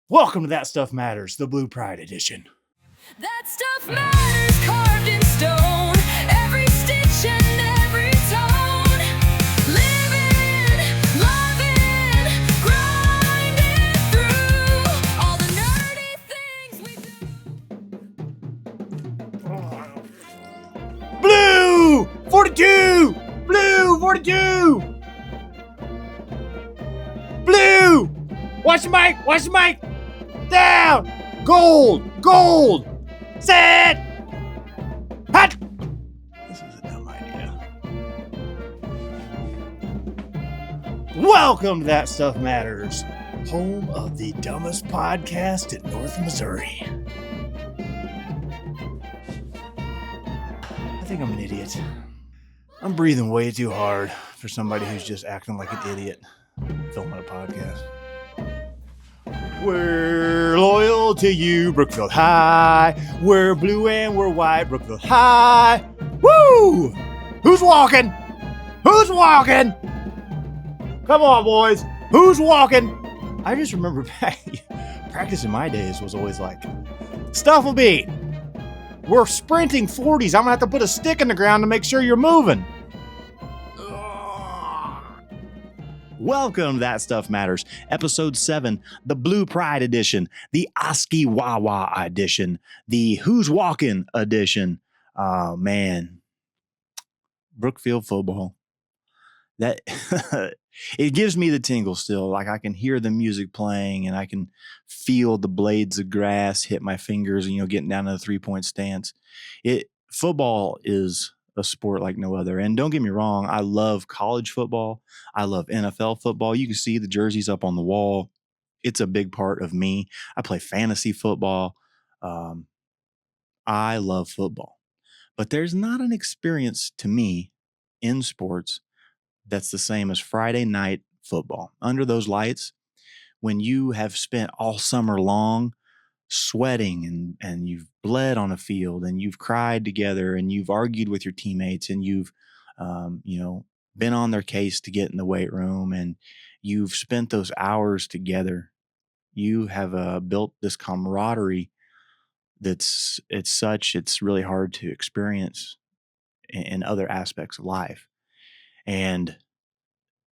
Welcome to That Stuff Matters, the Blue Pride edition. That stuff matters, carved in stone. Every stitch and every tone. Living, loving, grinding through all the nerdy things we do. Blue 42! Blue 42! Blue! Watch the mic! Watch the mic! Down! Gold! Gold! Set! Hot! This is a dumb idea. Welcome to That Stuff Matters, home of the dumbest podcast in North Missouri. I think I'm an idiot. I'm breathing way too hard for somebody who's just acting like an idiot filming a podcast. We're loyal to you, Brookfield High. We're blue and we're white, Brookfield High. Woo! Who's walking? Who's walking? Come on, boys. Who's walking? I just remember back, practice in my days was always like, stuff will be. We're sprinting 40s. I'm going to have to put a stick in the ground to make sure you're moving. Welcome to That Stuff Matters, Episode 7, the Blue Pride edition, the Oski Wawa edition, the Who's Walking edition. Oh, man. Brookfield Football. That it gives me the tingle still. Like I can hear the music playing and I can feel the blades of grass hit my fingers and, getting down to the 3-point stance. Football is a sport like no other. And don't get me wrong, I love college football. I love NFL football. You can see the jerseys up on the wall. It's a big part of me. I play fantasy football. I love football. But there's not an experience to me in sports that's the same as Friday night football. Under those lights, when you have spent all summer long sweating and you've bled on a field and you've cried together and you've argued with your teammates and you've been on their case to get in the weight room and you've spent those hours together, you have built this camaraderie it's really hard to experience in other aspects of life. And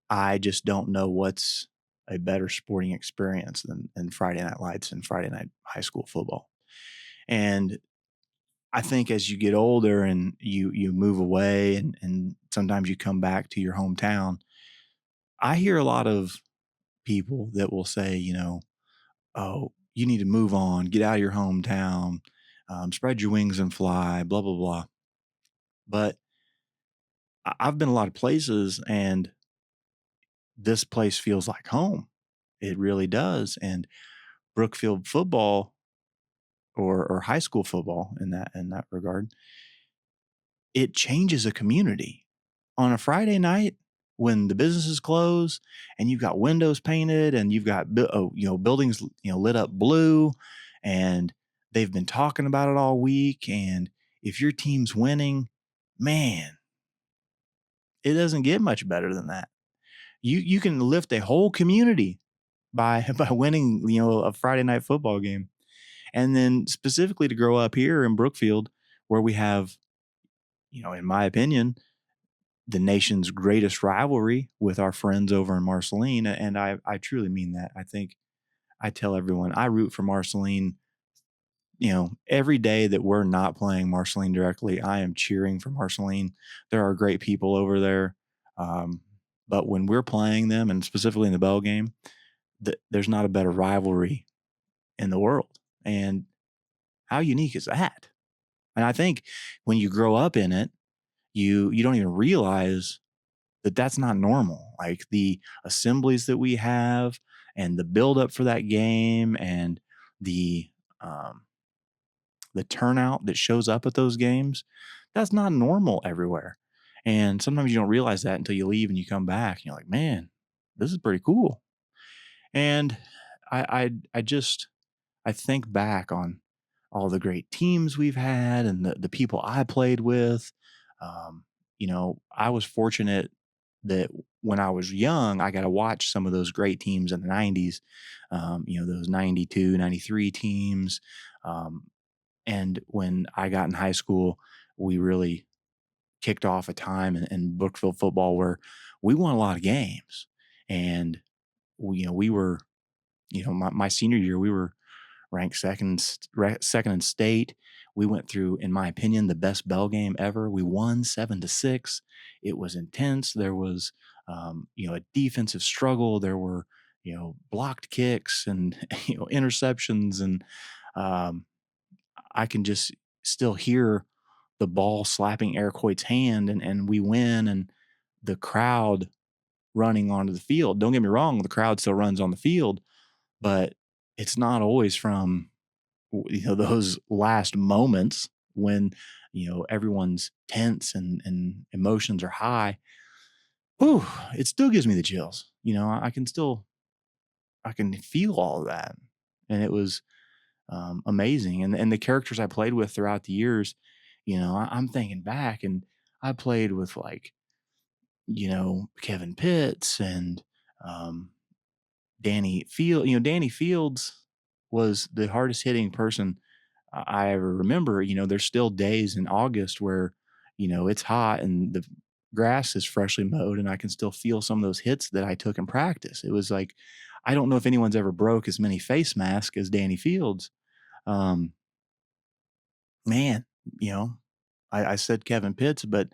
I just don't know what's a better sporting experience than Friday Night Lights and Friday night high school football. And I think as you get older and you move away and sometimes you come back to your hometown, I hear a lot of people that will say, oh, you need to move on, get out of your hometown, spread your wings and fly, blah, blah, blah. But I've been a lot of places and this place feels like home. It really does. And Brookfield football or high school football in that regard, it changes a community. On a Friday night when the businesses close and you've got windows painted and you've got buildings lit up blue and they've been talking about it all week, and if your team's winning, man, it doesn't get much better than that. You can lift a whole community by winning, a Friday night football game. And then specifically to grow up here in Brookfield, where we have, in my opinion, the nation's greatest rivalry with our friends over in Marceline. And I truly mean that. I think I tell everyone I root for Marceline. Every day that we're not playing Marceline directly, I am cheering for Marceline. There are great people over there. But when we're playing them, and specifically in the Bell game, there's not a better rivalry in the world. And how unique is that? And I think when you grow up in it, you don't even realize that that's not normal. Like the assemblies that we have and the buildup for that game and the turnout that shows up at those games, that's not normal everywhere. And sometimes you don't realize that until you leave and you come back and you're like, man, this is pretty cool. And I think back on all the great teams we've had and the people I played with. I was fortunate that when I was young, I got to watch some of those great teams in the 90s, those 92, 93 teams. Um, and when I got in high school, we really kicked off a time in Brookfield football where we won a lot of games. And we were, my senior year, we were ranked second in state. We went through, in my opinion, the best bell game ever. We won 7-6. It was intense. There was, a defensive struggle. There were, blocked kicks and interceptions, and um, I can just still hear the ball slapping Eric Hoyt's hand, and we win, and the crowd running onto the field. Don't get me wrong, the crowd still runs on the field, but it's not always from those last moments when everyone's tense and emotions are high. Whew, it still gives me the chills. I can feel all of that, and it was amazing. And the characters I played with throughout the years, I'm thinking back, and I played with, like, Kevin Pitts and um, Danny Field. Danny Fields was the hardest hitting person I ever remember. There's still days in August where, it's hot and the grass is freshly mowed, and I can still feel some of those hits that I took in practice. It was like, I don't know if anyone's ever broke as many face masks as Danny Fields. Um, Man, you know, I said Kevin Pitts, but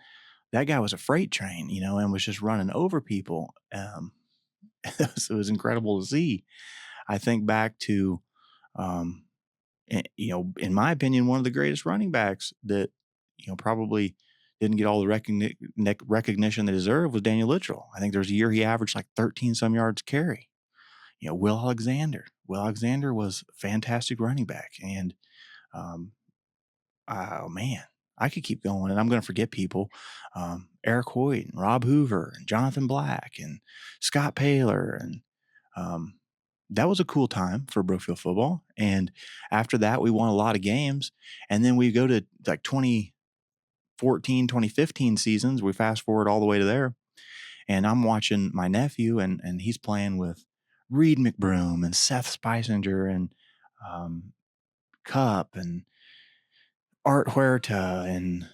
that guy was a freight train, and was just running over people. It was incredible to see. I think back to, um, in my opinion, one of the greatest running backs that, probably didn't get all the recognition they deserve was Daniel Littrell. I think there was a year he averaged like 13 some yards carry. Will Alexander. Will Alexander was a fantastic running back. And, um, oh man, I could keep going, and I'm going to forget people. Eric Hoyt and Rob Hoover and Jonathan Black and Scott Paler, and um, that was a cool time for Brookfield football. And after that, we won a lot of games, and then we go to like 2014, 2015 seasons. We fast forward all the way to there, and I'm watching my nephew, and he's playing with Reed McBroom and Seth Spicinger and um, Cup and Art Huerta and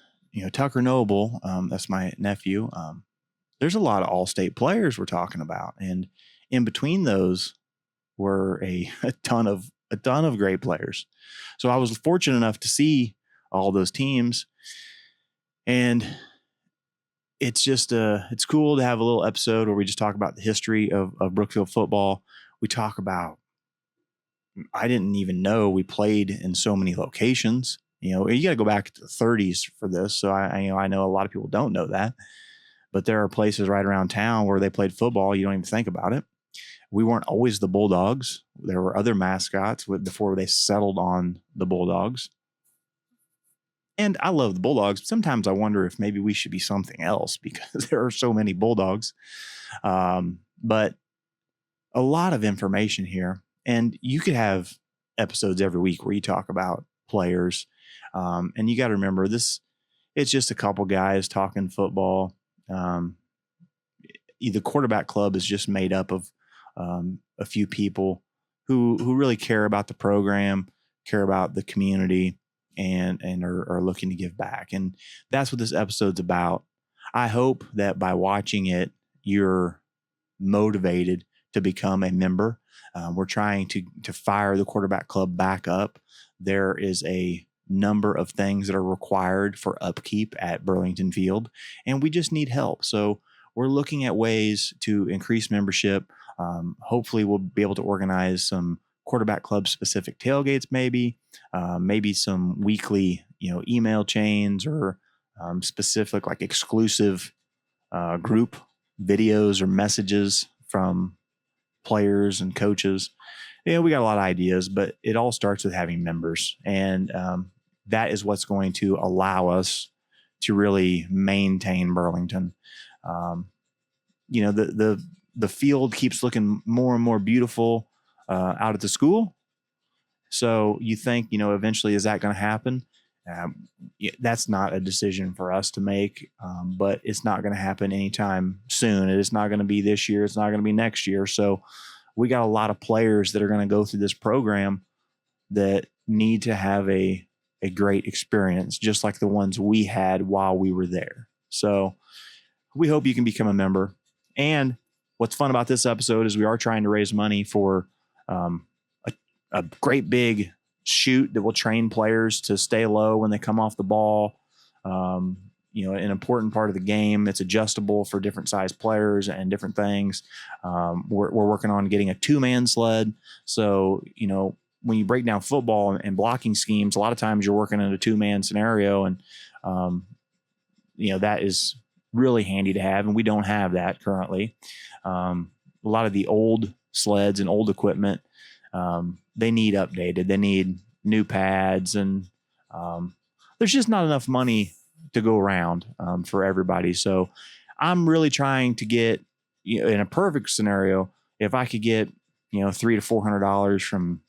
Tucker Noble. That's my nephew. There's a lot of all-state players we're talking about, and in between those were a ton of great players. So I was fortunate enough to see all those teams, and it's just it's cool to have a little episode where we just talk about the history of Brookfield football. We talk about, I didn't even know we played in so many locations. You got to go back to the 30s for this. So I know a lot of people don't know that, but there are places right around town where they played football. You don't even think about it. We weren't always the Bulldogs. There were other mascots before they settled on the Bulldogs. And I love the Bulldogs. Sometimes I wonder if maybe we should be something else because there are so many Bulldogs. But a lot of information here. And you could have episodes every week where you talk about players. And you got to remember this, it's just a couple guys talking football. The quarterback club is just made up of a few people who really care about the program, care about the community, and are looking to give back. And that's what this episode's about. I hope that by watching it, you're motivated to become a member. We're trying to fire the quarterback club back up. There is a number of things that are required for upkeep at Burlington Field, and we just need help. So we're looking at ways to increase membership. Hopefully we'll be able to organize some quarterback club specific tailgates, maybe some weekly, email chains or specific, like, exclusive group videos or messages from players and coaches. We got a lot of ideas, but it all starts with having members. And that is what's going to allow us to really maintain Burlington. The field keeps looking more and more beautiful out at the school. So you think, eventually, is that going to happen? That's not a decision for us to make, but it's not going to happen anytime soon. It's not going to be this year. It's not going to be next year. So we got a lot of players that are going to go through this program that need to have a great experience, just like the ones we had while we were there. So we hope you can become a member. And what's fun about this episode is we are trying to raise money for a great big shoot that will train players to stay low when they come off the ball. An important part of the game. It's adjustable for different size players and different things. We're working on getting a 2-man sled. So, when you break down football and blocking schemes, a lot of times you're working in a 2-man scenario, and that is really handy to have, and we don't have that currently. A lot of the old sleds and old equipment, they need updated. They need new pads, and there's just not enough money to go around for everybody. So I'm really trying to get, in a perfect scenario, if I could get, $300 to $400 from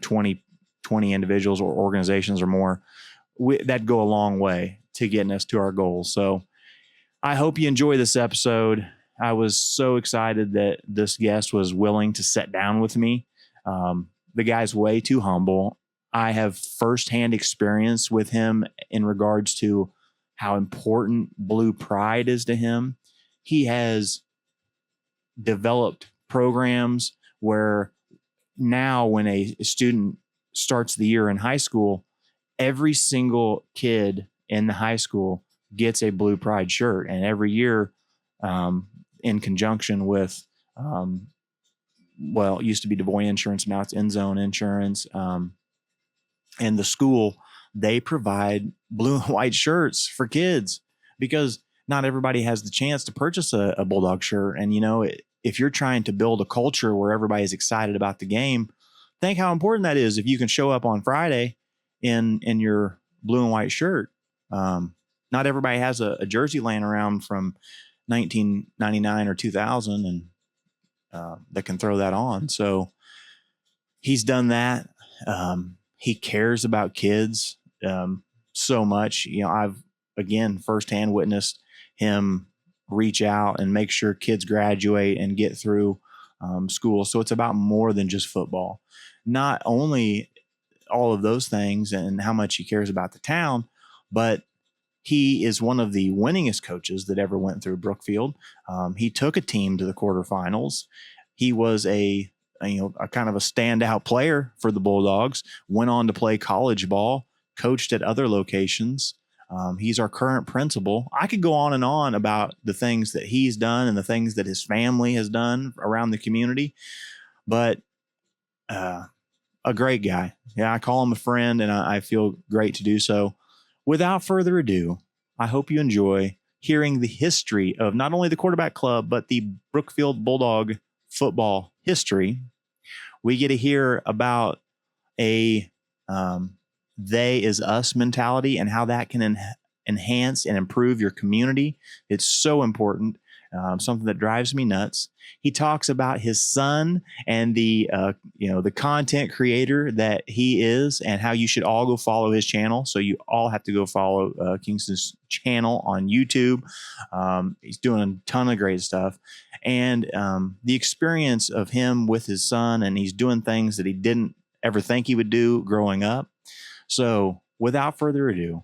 20 individuals or organizations or more, that'd go a long way to getting us to our goals. So I hope you enjoy this episode. I was so excited that this guest was willing to sit down with me. The guy's way too humble. I have firsthand experience with him in regards to how important Blue Pride is to him. He has developed programs where now when a student starts the year in high school, every single kid in the high school gets a Blue Pride shirt. And every year, in conjunction with, it used to be DeVoy Insurance, now it's End Zone Insurance, and the school, they provide blue and white shirts for kids because not everybody has the chance to purchase a Bulldog shirt. And, if you're trying to build a culture where everybody's excited about the game, think how important that is if you can show up on Friday in your blue and white shirt. Not everybody has a jersey laying around from 1999 or 2000 and that can throw that on. So he's done that. He cares about kids so much. I've, again, firsthand witnessed him reach out and make sure kids graduate and get through school. So it's about more than just football. Not only all of those things and how much he cares about the town, but he is one of the winningest coaches that ever went through Brookfield. He took a team to the quarterfinals. He was a kind of a standout player for the Bulldogs, went on to play college ball, coached at other locations. He's our current principal. I could go on and on about the things that he's done and the things that his family has done around the community, but a great guy. Yeah, I call him a friend, and I feel great to do so. Without further ado, I hope you enjoy hearing the history of not only the quarterback club, but the Brookfield Bulldog football history. We get to hear about a they is us mentality and how that can enhance and improve your community. It's so important. Something that drives me nuts. He talks about his son and the content creator that he is, and how you should all go follow his channel. So you all have to go follow Kingston's channel on YouTube. He's doing a ton of great stuff, and the experience of him with his son, and he's doing things that he didn't ever think he would do growing up. So without further ado,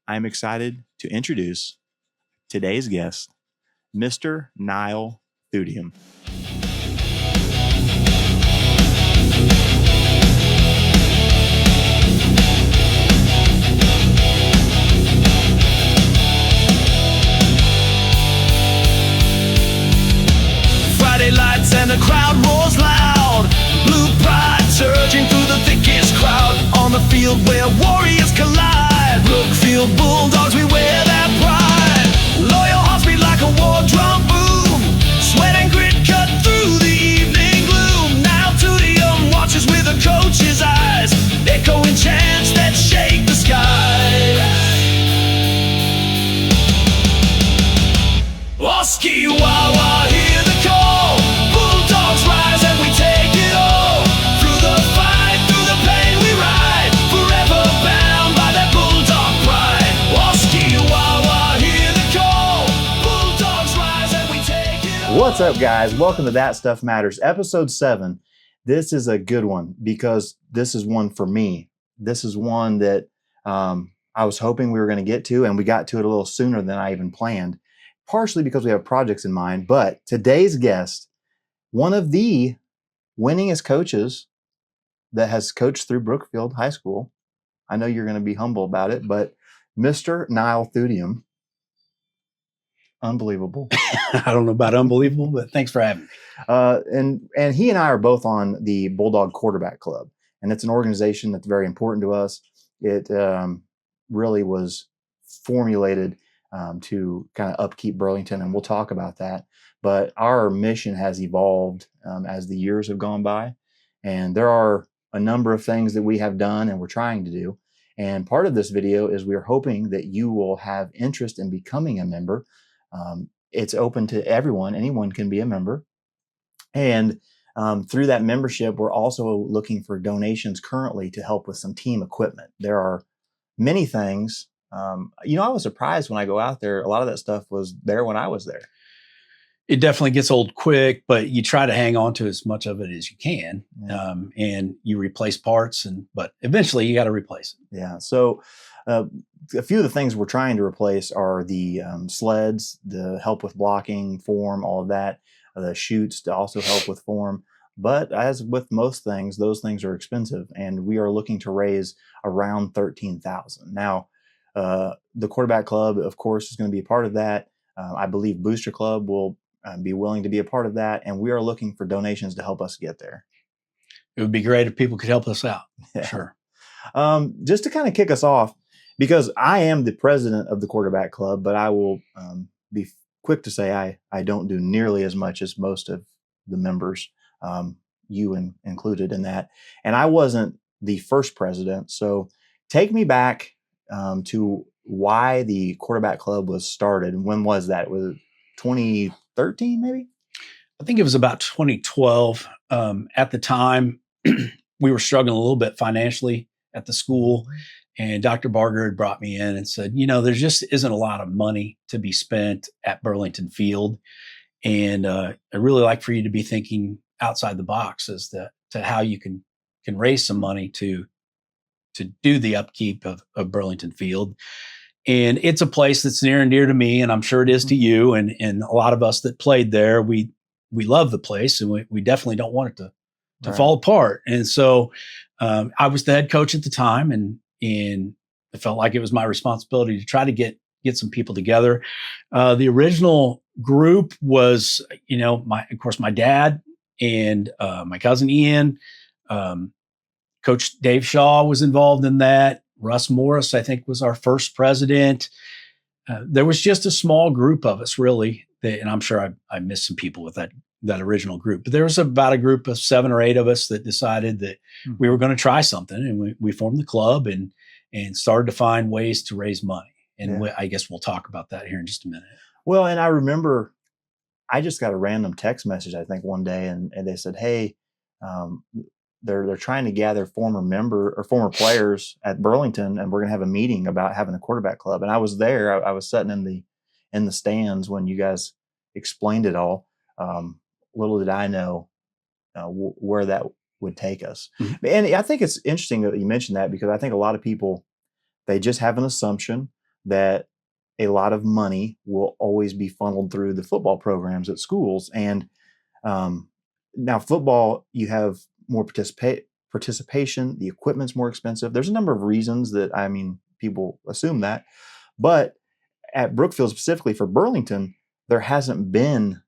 I'm excited to introduce today's guest, Mr. Nile Thudium. Friday lights and the crowd roars loud. Blue pride surging through the thickest crowd. On the field where warriors collide. Brookfield Bulldogs, we wear that pride. Loyal hearts beat like a war drum boom. Sweat and grit cut through the evening gloom. Nile Thudium watches with a coach's eyes. Echoing chants that shake the sky. Oski Wawa, hear the call. Bulldogs rise and we take it all. Through the fight, through the pain we ride. Forever bound by that bulldog What's up, guys? Welcome to That Stuff Matters, episode 7. This is a good one because this is one for me. This is one that I was hoping we were going to get to, and we got to it a little sooner than I even planned, partially because we have projects in mind. But today's guest, one of the winningest coaches that has coached through Brookfield High School. I know you're going to be humble about it, but Mr. Nile Thudium. Unbelievable. I don't know about unbelievable, but thanks for having me. And he and I are both on the Bulldog Quarterback Club, and it's an organization that's very important to us. It really was formulated to kind of upkeep Burlington, and we'll talk about that. But our mission has evolved as the years have gone by, and there are a number of things that we have done and we're trying to do. And part of this video is we're hoping that you will have interest in becoming a member. It's open to everyone. Anyone can be a member. And through that membership, we're also looking for donations currently to help with some team equipment. There are many things. I was surprised when I go out there. A lot of that stuff was there when I was there. It definitely gets old quick, but you try to hang on to as much of it as you can. Yeah. And you replace parts, but eventually you got to replace it. Yeah. So a few of the things we're trying to replace are the sleds, the help with blocking, form, all of that, the chutes to also help with form. But as with most things, those things are expensive, and we are looking to raise around $13,000. Now, the quarterback club, of course, is going to be a part of that. I believe Booster Club will be willing to be a part of that, and we are looking for donations to help us get there. It would be great if people could help us out. Yeah. Sure. Just to kind of kick us off, because I am the president of the quarterback club, but I will be quick to say I don't do nearly as much as most of the members, you included in that. And I wasn't the first president. So take me back to why the quarterback club was started. And when was that? Was it 2013 maybe? I think it was about 2012. At the time, we were struggling a little bit financially at the school. And Dr. Barger had brought me in and said, there just isn't a lot of money to be spent at Burlington Field. And I'd really like for you to be thinking outside the box as to how you can raise some money to do the upkeep of Burlington Field. And it's a place that's near and dear to me, and I'm sure it is to you. And a lot of us that played there, we love the place, and we definitely don't want it to fall apart. And so I was the head coach at the time, and it felt like it was my responsibility to try to get some people together. The original group was, my dad and my cousin Ian. Coach Dave Shaw was involved in that. Russ Morris, I think, was our first president. There was just a small group of us, really, and I'm sure I missed some people with that original group. But there was about a group of 7 or 8 of us that decided that we were going to try something, and we formed the club and started to find ways to raise money. And I guess we'll talk about that here in just a minute. Well, and I remember I just got a random text message, I think, one day, and they said, "Hey, they're trying to gather former players at Burlington, and we're going to have a meeting about having a quarterback club." And I was there. I was sitting in the stands when you guys explained it all. Little did I know where that would take us. Mm-hmm. And I think it's interesting that you mentioned that, because I think a lot of people, they just have an assumption that a lot of money will always be funneled through the football programs at schools. And now football, you have more participation. The equipment's more expensive. There's a number of reasons that, people assume that. But at Brookfield, specifically for Burlington, there hasn't been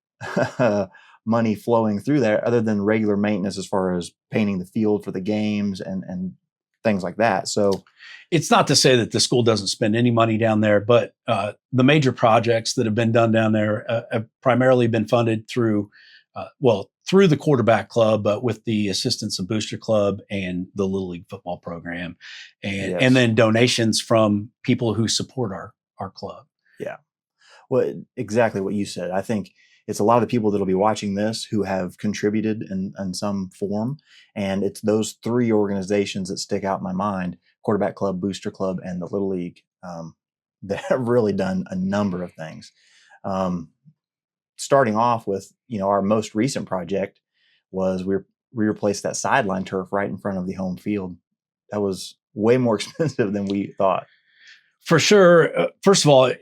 money flowing through there other than regular maintenance as far as painting the field for the games and things like that. So it's not to say that the school doesn't spend any money down there, but the major projects that have been done down there have primarily been funded through the quarterback club, but with the assistance of Booster Club and the Little League football program, and then donations from people who support our club. Yeah. Well, exactly what you said. I think it's a lot of the people that'll be watching this who have contributed in some form. And it's those 3 organizations that stick out in my mind: Quarterback Club, Booster Club, and the Little League, that have really done a number of things. starting off with, our most recent project was we replaced that sideline turf right in front of the home field. That was way more expensive than we thought. For sure. First of all,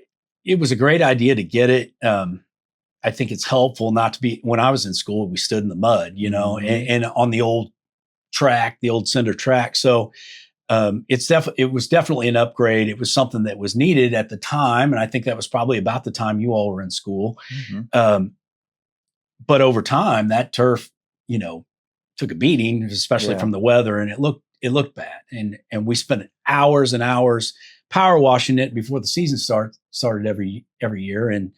it was a great idea to get it. I think it's helpful not to be, when I was in school, we stood in the mud, Mm-hmm. and on the old track, the old cinder track. So it was definitely an upgrade. It was something that was needed at the time. And I think that was probably about the time you all were in school. Mm-hmm. But over time, that turf, took a beating, especially from the weather, and it looked bad. And we spent hours and hours power washing it before the season started every year. And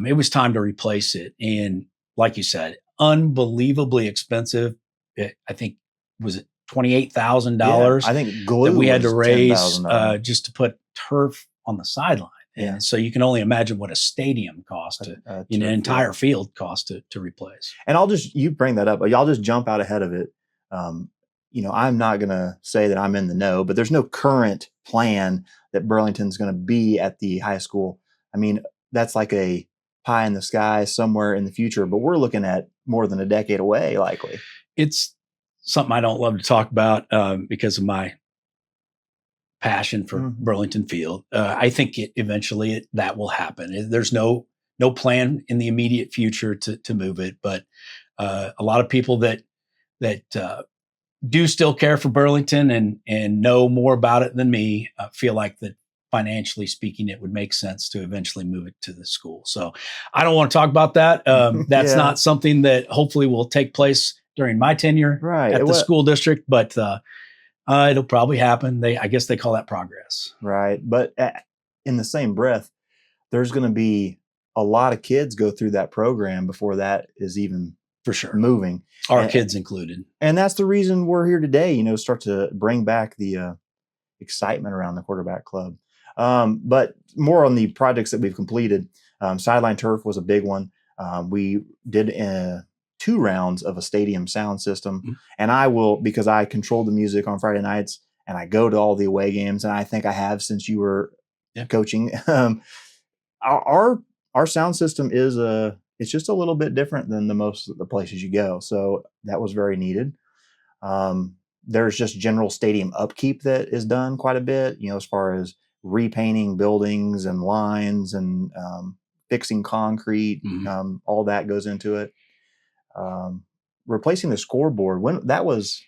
it was time to replace it. And like you said, unbelievably expensive. I think was it $28,000. I think glue that we had to was raise $10,000. just to put turf on the sideline. Yeah. And so you can only imagine what a stadium cost an entire field cost to replace. And you bring that up, I'll just jump out ahead of it. I'm not going to say that I'm in the know, but there's no current plan that Burlington's going to be at the high school. I mean, that's like a pie in the sky somewhere in the future, but we're looking at more than a decade away, likely. It's something I don't love to talk about because of my passion for Burlington Field. I think eventually that will happen. There's no plan in the immediate future to move it, but a lot of people that do still care for Burlington and know more about it than me feel like that financially speaking, it would make sense to eventually move it to the school. So I don't want to talk about that. That's not something that hopefully will take place during my tenure at the school district, but it'll probably happen. I guess they call that progress. Right. But in the same breath, there's going to be a lot of kids go through that program before that is even for sure moving. Our kids included. And that's the reason we're here today, start to bring back the excitement around the quarterback club. But more on the projects that we've completed. Sideline turf was a big one. We did 2 rounds of a stadium sound system. And I will, because I control the music on Friday nights and I go to all the away games, and I think I have since you were coaching. Our sound system is it's just a little bit different than most of the places you go. So that was very needed. There's just general stadium upkeep that is done quite a bit, as far as repainting buildings and lines and fixing concrete. All that goes into it. Replacing the scoreboard, when that was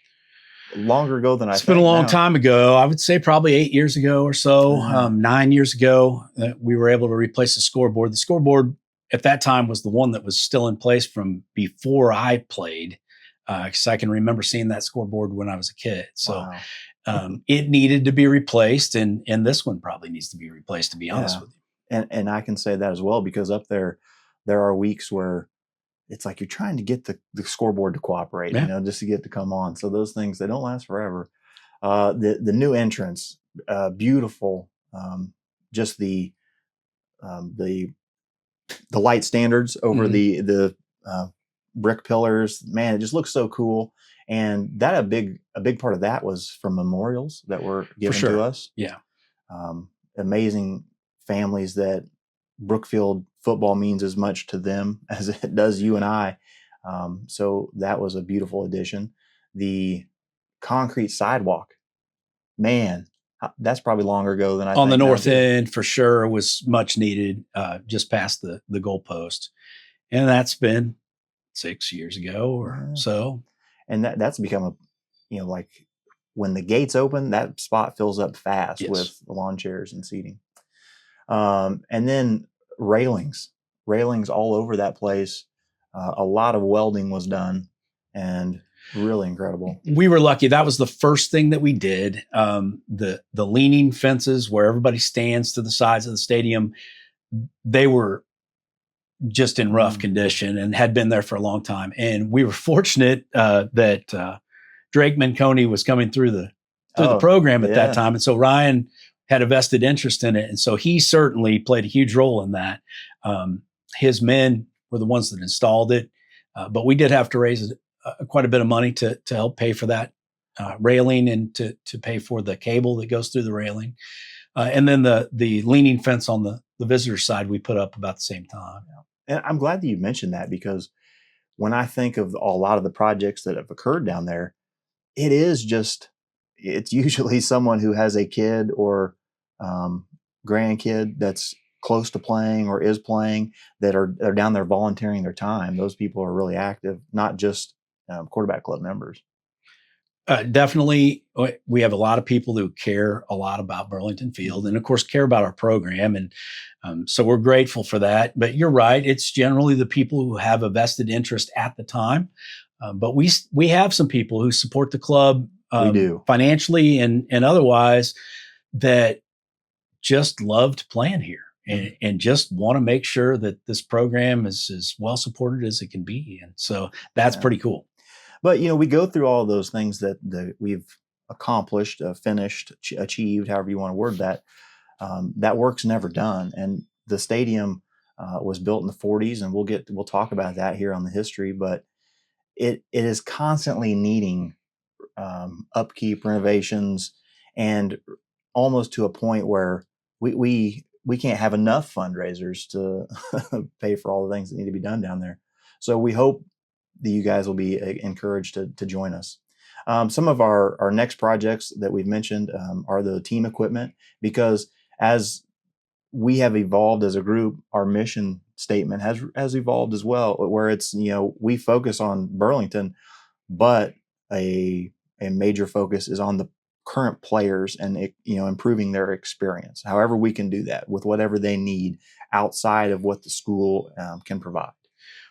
longer ago than I think. It's been a long time ago. I would say probably 8 years ago or so, 9 years ago, that we were able to replace the scoreboard. The scoreboard at that time was the one that was still in place from before I played, because I can remember seeing that scoreboard when I was a kid. So it needed to be replaced, and this one probably needs to be replaced, to be honest with you. And I can say that as well, because up there are weeks where it's like you're trying to get the scoreboard to cooperate, just to get to come on. So those things, they don't last forever. The new entrance, beautiful. Just the light standards over the brick pillars, man, it just looks so cool. And that a big part of that was from memorials that were given to us. Yeah. Amazing families that Brookfield football means as much to them as it does you and I. So that was a beautiful addition. The concrete sidewalk, man, that's probably longer ago than I think. On the north end, for sure, was much needed, just past the goalpost. And that's been 6 years ago or so. And that's become like when the gates open, that spot fills up fast with lawn chairs and seating. And then railings all over that place. A lot of welding was done, and really incredible. We were lucky. That was the first thing that we did. The leaning fences where everybody stands to the sides of the stadium, they were just in rough condition and had been there for a long time. And we were fortunate that Drake Manconi was coming through the program at that time. And so Ryan had a vested interest in it. And so he certainly played a huge role in that. His men were the ones that installed it. But we did have to raise quite a bit of money to help pay for that railing and to pay for the cable that goes through the railing. And then the leaning fence on the visitor side, we put up about the same time. And I'm glad that you mentioned that, because when I think of a lot of the projects that have occurred down there, it's usually someone who has a kid or um, grandkid that's close to playing or is playing, that are down there volunteering their time. Those people are really active, not just quarterback club members. Definitely, we have a lot of people who care a lot about Burlington Field, and of course, care about our program, and so we're grateful for that. But you're right; it's generally the people who have a vested interest at the time. But we have some people who support the club We do. financially and otherwise, that just loved playing here and just want to make sure that this program is as well supported as it can be, and so that's pretty cool. But we go through all of those things that we've accomplished, finished, achieved, however you want to word that. That work's never done, and the stadium was built in the '40s, and we'll talk about that here on the history. But it is constantly needing upkeep, renovations, and almost to a point where we can't have enough fundraisers to pay for all the things that need to be done down there. So we hope that you guys will be encouraged to join us. Some of our next projects that we've mentioned are the team equipment, because as we have evolved as a group, our mission statement has evolved as well, where it's, we focus on Burlington, but a major focus is on the current players and improving their experience. However we can do that with whatever they need outside of what the school can provide.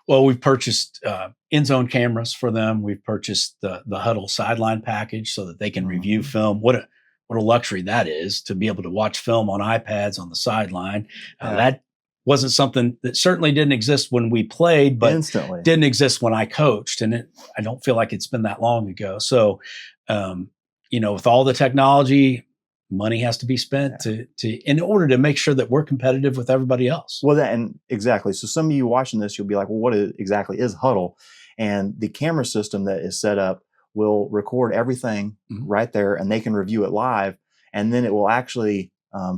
Well, we've purchased end zone cameras for them. We've purchased the Huddle sideline package so that they can review film. What a luxury that is, to be able to watch film on iPads on the sideline. That wasn't something that certainly didn't exist when we played, but instantly didn't exist when I coached. And I don't feel like it's been that long ago. So, with all the technology, money has to be spent in order to make sure that we're competitive with everybody else. Well, and exactly. So some of you watching this, you'll be like, well, what exactly is Huddle? And the camera system that is set up will record everything right there, and they can review it live. And then it will actually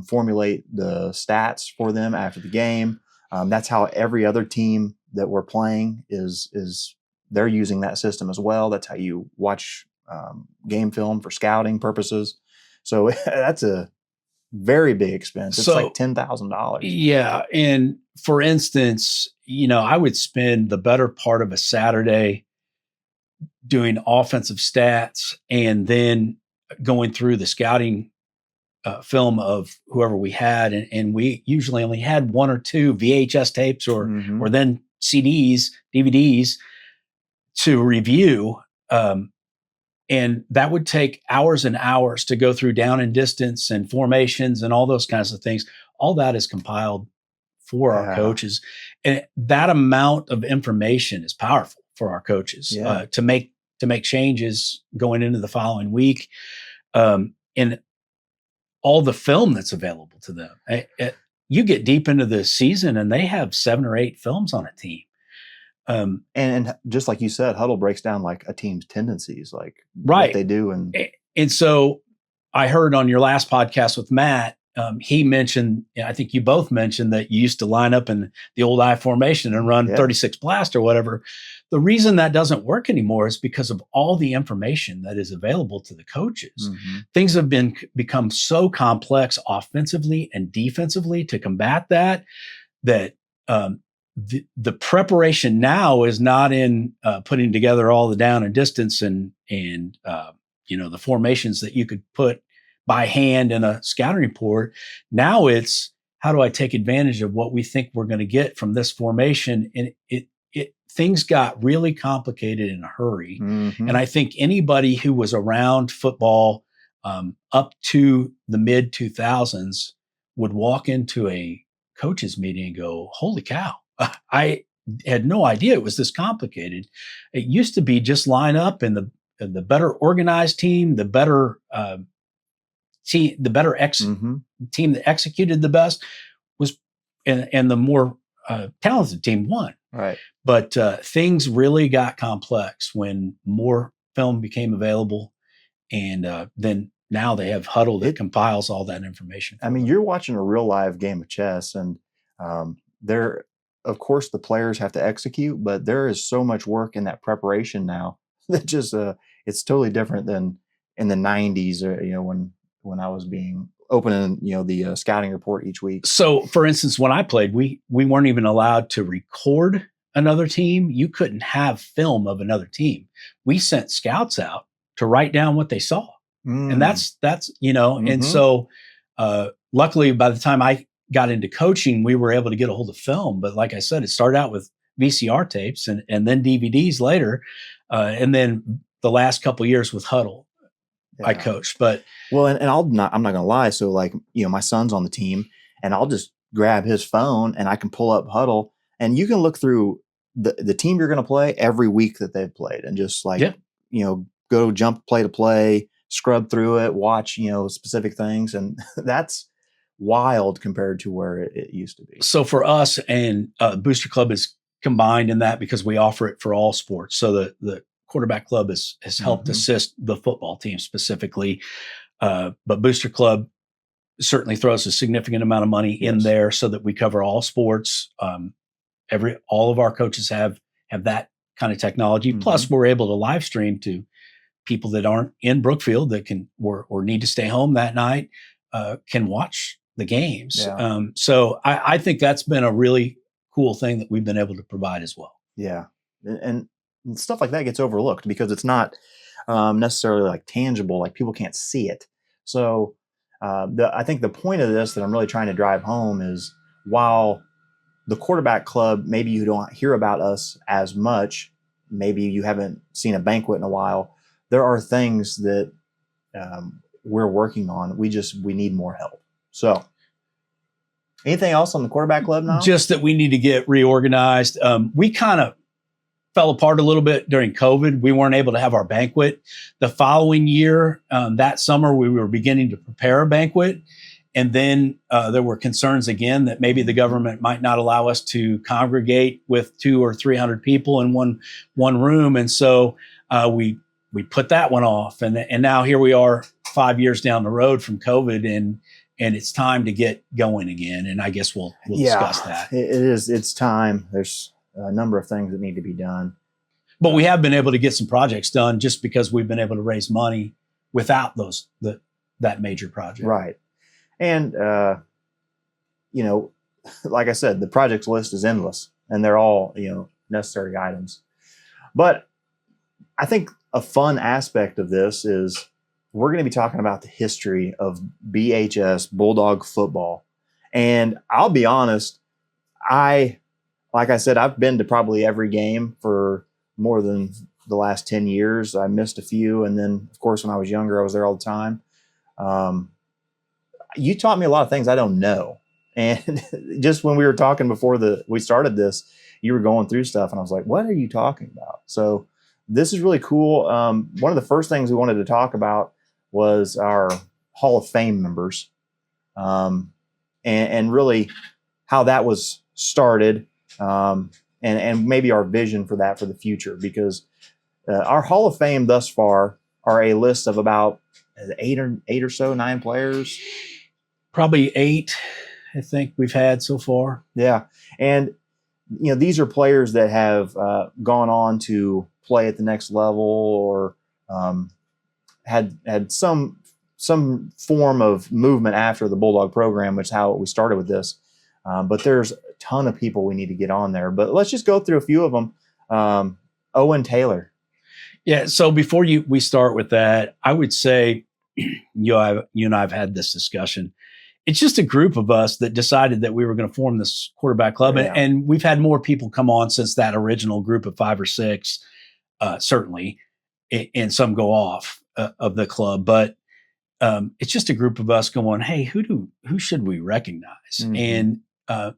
formulate the stats for them after the game. That's how every other team that we're playing is they're using that system as well. That's how you watch game film for scouting purposes. So that's a very big expense. It's like $10,000. Yeah. And for instance, I would spend the better part of a Saturday doing offensive stats and then going through the scouting film of whoever we had. And we usually only had one or two VHS tapes or then CDs, DVDs to review. And that would take hours and hours to go through down and distance and formations and all those kinds of things. All that is compiled for our coaches. And that amount of information is powerful for our coaches to make changes going into the following week. And all the film that's available to them. You get deep into the season and they have 7 or 8 films on a team. And just like you said, Huddle breaks down like a team's tendencies, like right. what they do. And so I heard on your last podcast with Matt, he mentioned, I think you both mentioned that you used to line up in the old I formation and run 36 blast or whatever. The reason that doesn't work anymore is because of all the information that is available to the coaches. Things have become so complex offensively and defensively to combat that the preparation now is not in putting together all the down and distance and the formations that you could put by hand in a scouting report. Now it's, how do I take advantage of what we think we're going to get from this formation? And things got really complicated in a hurry. And I think anybody who was around football up to the mid 2000s would walk into a coaches meeting and go, holy cow, I had no idea it was this complicated. It used to be just line up and the better organized team, the better team, team that executed the best was, and the more talented team won. Right. But things really got complex when more film became available, and then now they have Huddle that compiles all that information. I mean, you're watching a real live game of chess, and of course the players have to execute, but there is so much work in that preparation now that just it's totally different than in the 90s, when I was being opening, the scouting report each week. So, for instance, when I played, we weren't even allowed to record another team. You couldn't have film of another team. We sent scouts out to write down what they saw. And that's and so luckily by the time I got into coaching, we were able to get a hold of film. But like I said, it started out with VCR tapes and then DVDs later. And then the last couple of years with Huddle, I coached. But and I'm not gonna lie. So my son's on the team, and I'll just grab his phone and I can pull up Huddle, and you can look through the team you're gonna play every week that they've played, and just go jump play to play, scrub through it, watch specific things, and that's wild compared to where it used to be. So for us, and Booster Club is combined in that because we offer it for all sports. So the quarterback club has helped assist the football team specifically, but Booster Club certainly throws a significant amount of money in there so that we cover all sports. All of our coaches have that kind of technology. Plus, we're able to live stream to people that aren't in Brookfield that can or need to stay home that night, can watch the games. Yeah. So I think that's been a really cool thing that we've been able to provide as well. Yeah. And stuff like that gets overlooked because it's not necessarily like tangible, like people can't see it. So I think the point of this that I'm really trying to drive home is, while the quarterback club, maybe you don't hear about us as much, maybe you haven't seen a banquet in a while, there are things that we're working on. We need more help. So anything else on the quarterback club now? Just that we need to get reorganized. We kind of fell apart a little bit during COVID. We weren't able to have our banquet. The following year, that summer, we were beginning to prepare a banquet. And then there were concerns again that maybe the government might not allow us to congregate with 200 or 300 people in one room. And so we put that one off. And now here we are 5 years down the road from COVID, and it's time to get going again. And I guess we'll discuss that. It is. It's time. There's a number of things that need to be done. But we have been able to get some projects done just because we've been able to raise money without that major project. Right. And, like I said, the projects list is endless, and they're all, necessary items. But I think a fun aspect of this is we're going to be talking about the history of BHS Bulldog football. And I'll be honest, like I said, I've been to probably every game for more than the last 10 years. I missed a few. And then, of course, when I was younger, I was there all the time. You taught me a lot of things I don't know. And just when we were talking before we started this, you were going through stuff, and I was like, what are you talking about? So this is really cool. One of the first things we wanted to talk about was our Hall of Fame members, and really how that was started, and maybe our vision for that for the future, because our Hall of Fame thus far are a list of about 9 players. Probably 8, I think we've had so far. Yeah. And, these are players that have gone on to play at the next level, or had some form of movement after the Bulldog program, which is how we started with this. But there's a ton of people we need to get on there. But let's just go through a few of them. Owen Taylor. Yeah. So before we start with that, I would say, you and I have had this discussion. It's just a group of us that decided that we were going to form this quarterback club. Yeah. And we've had more people come on since that original group of 5 or 6, certainly, and some go off of the club. But it's just a group of us going, hey, who should we recognize? And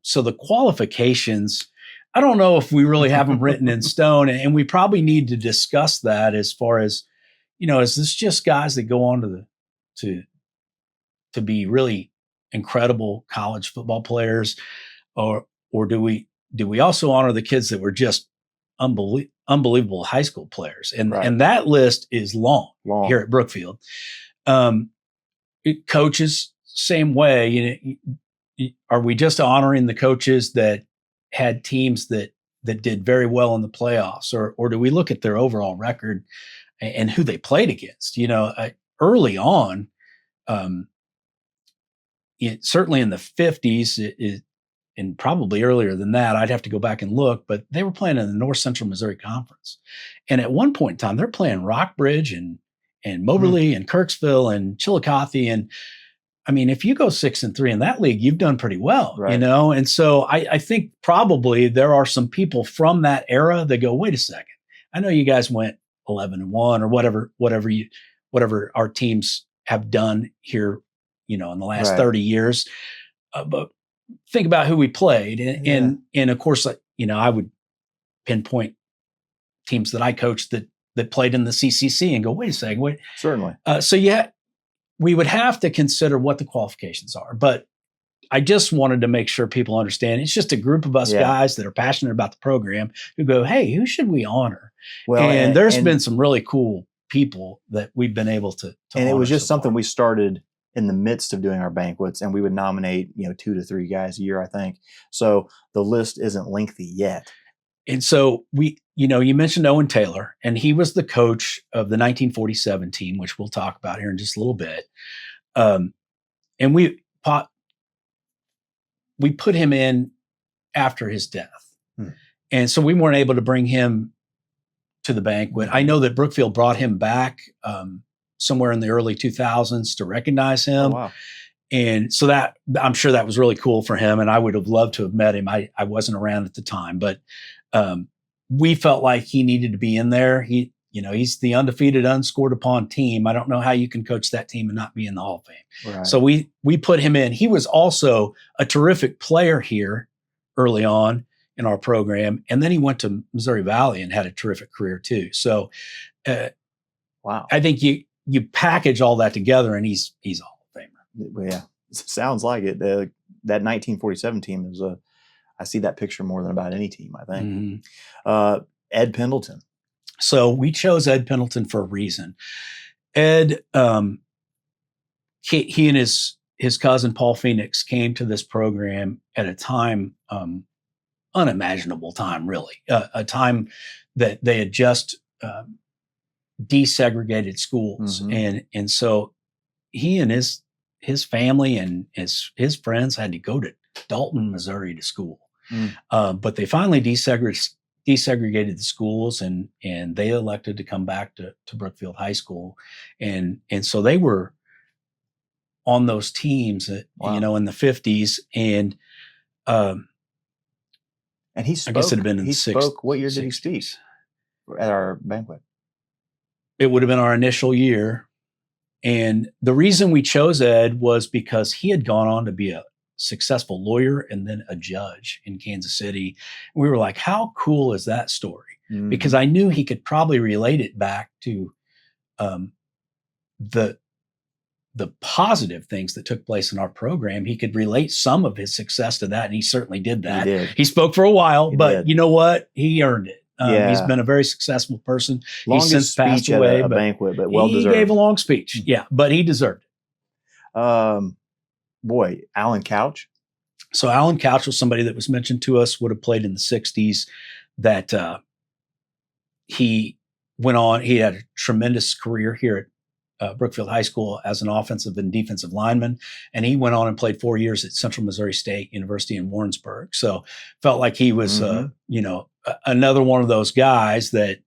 so the qualifications, I don't know if we really have them written in stone, and we probably need to discuss that as far as, is this just guys that go on to be really incredible college football players, or do we also honor the kids that were just unbelievable high school players? And right. And that list is long here at Brookfield. Coaches, same way. Are we just honoring the coaches that had teams that did very well in the playoffs, or do we look at their overall record and who they played against? Early on, certainly in the 50s, and probably earlier than that, I'd have to go back and look, but they were playing in the North Central Missouri Conference. And at one point in time, they're playing Rockbridge and Moberly and Kirksville and Chillicothe. And I mean, if you go 6-3 in that league, you've done pretty well, Right. And so I think probably there are some people from that era that go, wait a second, I know you guys went 11-1 or whatever our teams have done here, in the last Right. 30 years. But think about who we played. And of course, I would pinpoint teams that I coached that played in the CCC and go, wait a second, Certainly. So we would have to consider what the qualifications are. But I just wanted to make sure people understand it's just a group of us guys that are passionate about the program who go, hey, who should we honor? Well, and there's been some really cool people that we've been able to and it was just so something far. we started in the midst of doing our banquets, and we would nominate 2 to 3 guys a year, I think. So the list isn't lengthy yet. And so you mentioned Owen Taylor, and he was the coach of the 1947 team, which we'll talk about here in just a little bit. And we put him in after his death. And so we weren't able to bring him to the banquet. I know that Brookfield brought him back somewhere in the early 2000s to recognize him. Oh, wow. And so that, I'm sure that was really cool for him. And I would have loved to have met him. I wasn't around at the time, but we felt like he needed to be in there. He's the undefeated, unscored upon team. I don't know how you can coach that team and not be in the Hall of Fame. Right. So we put him in. He was also a terrific player here early on in our program. And then he went to Missouri Valley and had a terrific career too. So wow. I think you package all that together and he's a Hall of Famer. Yeah, sounds like it. That 1947 team is I see that picture more than about any team, I think. Mm-hmm. Ed Pendleton. So we chose Ed Pendleton for a reason. Ed, he and his cousin Paul Phoenix came to this program at a time, unimaginable time, really, a time that they had just desegregated schools, mm-hmm. and so he and his family and his friends had to go to Dalton, Missouri, to school. But they finally desegregated the schools, and they elected to come back to Brookfield High School, and so they were on those teams, wow. In the 50s, and he spoke. I guess it had been in he the 60s. Spoke. What year did he speak at our banquet? It would have been our initial year, and the reason we chose Ed was because he had gone on to be a successful lawyer and then a judge in Kansas City. And we were like, how cool is that story? Mm-hmm. Because I knew he could probably relate it back to the positive things that took place in our program. He could relate some of his success to that, and he certainly did that. He spoke for a while, but you know what? He earned it. He's been a very successful person. Longest he's since passed away, at a banquet, but well deserved. He gave a long speech, but he deserved it. Boy, Alan Couch. So Alan Couch was somebody that was mentioned to us, would have played in the 60s, that he went on. He had a tremendous career here at Brookfield High School as an offensive and defensive lineman. And he went on and played 4 years at Central Missouri State University in Warrensburg. So felt like he was, another one of those guys that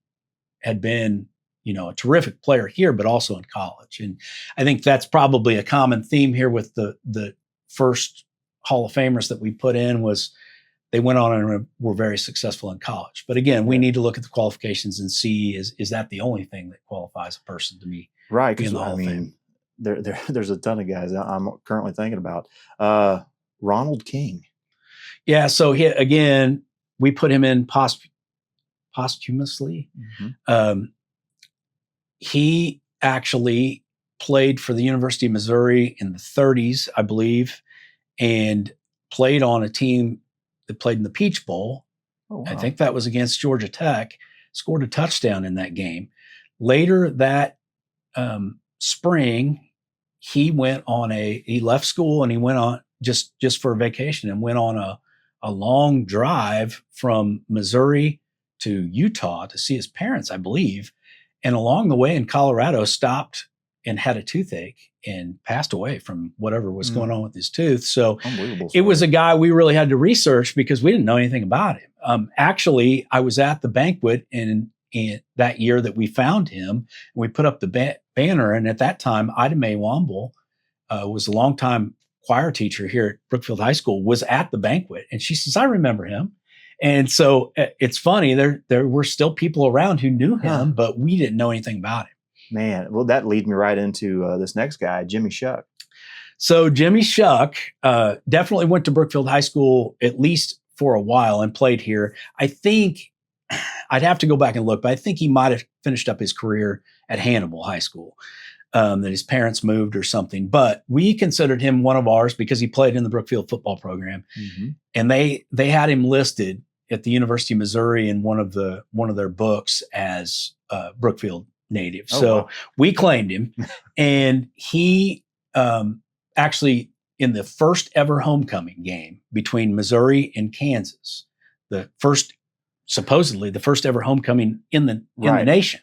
had been, a terrific player here, but also in college. And I think that's probably a common theme here with the first Hall of Famers that we put in, was they went on and were very successful in college. But again, we need to look at the qualifications and see, is that the only thing that qualifies a person to be right? In the Hall of Fame? There's a ton of guys I'm currently thinking about. Ronald King. Yeah. So we put him in posthumously. Mm-hmm. He actually played for the University of Missouri in the 30s, I believe, and played on a team that played in the Peach Bowl. Oh, wow. I think that was against Georgia Tech, scored a touchdown in that game. Later that spring, he left school and he went on just for a vacation and went on a a long drive from Missouri to Utah to see his parents, I believe. And along the way in Colorado, stopped and had a toothache and passed away from whatever was going on with his tooth. So Unbelievable it was story. a guy we really had to research because we didn't know anything about him. Actually, I was at the banquet in that year that we found him, and we put up the banner. And at that time, Ida Mae Womble was a longtime choir teacher here at Brookfield High School, was at the banquet. And she says, I remember him. And so it's funny, there were still people around who knew him, but we didn't know anything about him. Man, well, that leads me right into this next guy, Jimmy Shuck. So Jimmy Shuck definitely went to Brookfield High School at least for a while and played here. I think I'd have to go back and look, but I think he might have finished up his career at Hannibal High School, that his parents moved or something. But we considered him one of ours because he played in the Brookfield football program. And they had him listed at the University of Missouri in one of their books as Brookfield native. So we claimed him, and he actually, in the first ever homecoming game between Missouri and Kansas, supposedly the first ever homecoming in the nation.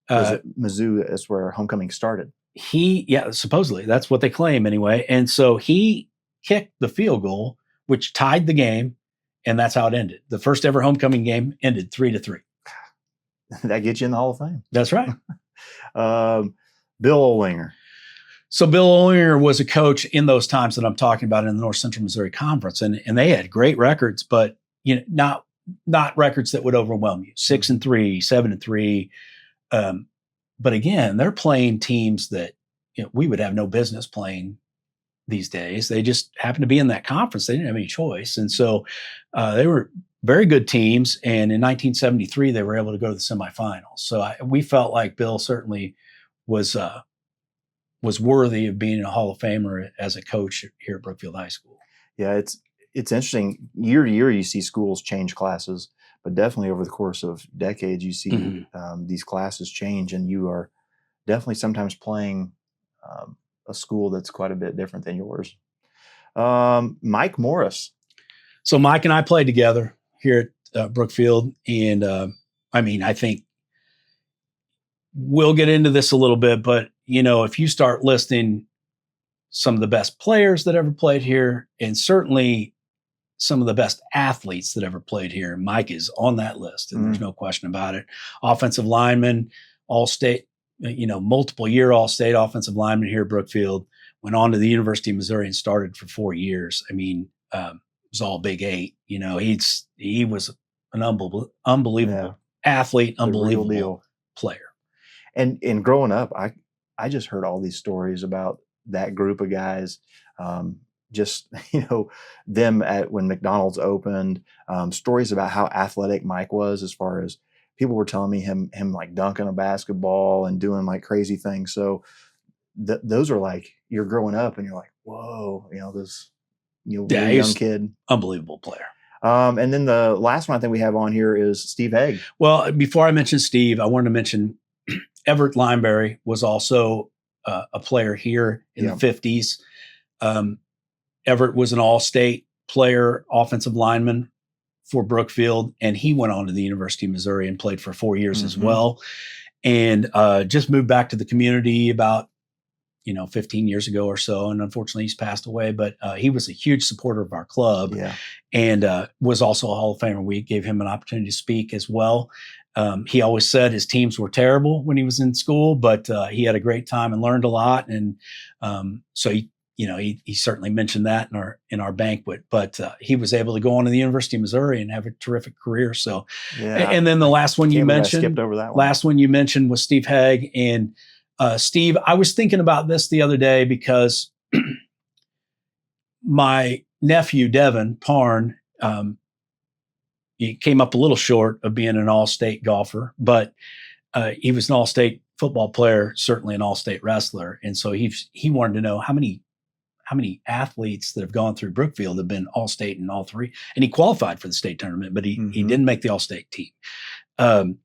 Was it Mizzou? That's where homecoming started. Supposedly that's what they claim anyway. And so he kicked the field goal, which tied the game, and that's how it ended. The first ever homecoming game ended 3-3. That gets you in the Hall of Fame. That's right. Bill Olinger. So Bill Olinger was a coach in those times that I'm talking about in the North Central Missouri Conference, and they had great records, but not records that would overwhelm you. 6-3, 7-3. But again, they're playing teams that we would have no business playing these days. They just happened to be in that conference. They didn't have any choice, and so they were very good teams. And in 1973, they were able to go to the semifinals. So we felt like Bill certainly was worthy of being a Hall of Famer as a coach here at Brookfield High School. Yeah, it's interesting. Year to year, you see schools change classes, but definitely over the course of decades, you see these classes change, and you are definitely sometimes playing a school that's quite a bit different than yours. Mike Morris. So Mike and I played together here at Brookfield, and I think we'll get into this a little bit, but if you start listing some of the best players that ever played here, and certainly some of the best athletes that ever played here, Mike is on that list, and there's no question about it. Offensive lineman, all-state, multiple year all-state offensive lineman here at Brookfield, went on to the University of Missouri and started for 4 years. It was all Big 8. He was an unbelievable athlete, unbelievable player. And growing up, I just heard all these stories about that group of guys. Them when McDonald's opened, stories about how athletic Mike was, as far as people were telling me him like dunking a basketball and doing like crazy things. So those are like, you're growing up and you're like, whoa, this young kid, unbelievable player. And then the last one I think we have on here is Steve Haig. Well, before I mention Steve, I wanted to mention Everett Lineberry was also a player here in the 50s. Everett was an all-state player, offensive lineman for Brookfield, and he went on to the University of Missouri and played for 4 years as well, and just moved back to the community about 15 years ago or so. And unfortunately, he's passed away, but he was a huge supporter of our club, and was also a Hall of Famer. We gave him an opportunity to speak as well. He always said his teams were terrible when he was in school, but he had a great time and learned a lot. And so he certainly mentioned that in our banquet, but he was able to go on to the University of Missouri and have a terrific career. So, and then the last one you mentioned, skipped over that one. Last one you mentioned was Steve Haig. And Steve, I was thinking about this the other day because my nephew, Devin Parn, he came up a little short of being an all-state golfer, but he was an all-state football player, certainly an all-state wrestler. And so he wanted to know how many athletes that have gone through Brookfield have been all-state in all three. And he qualified for the state tournament, but he didn't make the all-state team. And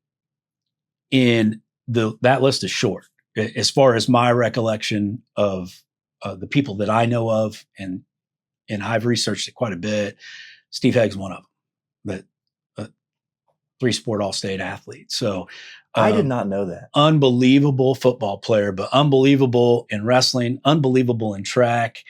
that list is short. As far as my recollection of the people that I know of, and I've researched it quite a bit, Steve Hegg's one of them, that 3-sport all-state athlete. So I did not know that. Unbelievable football player, but unbelievable in wrestling, unbelievable in track.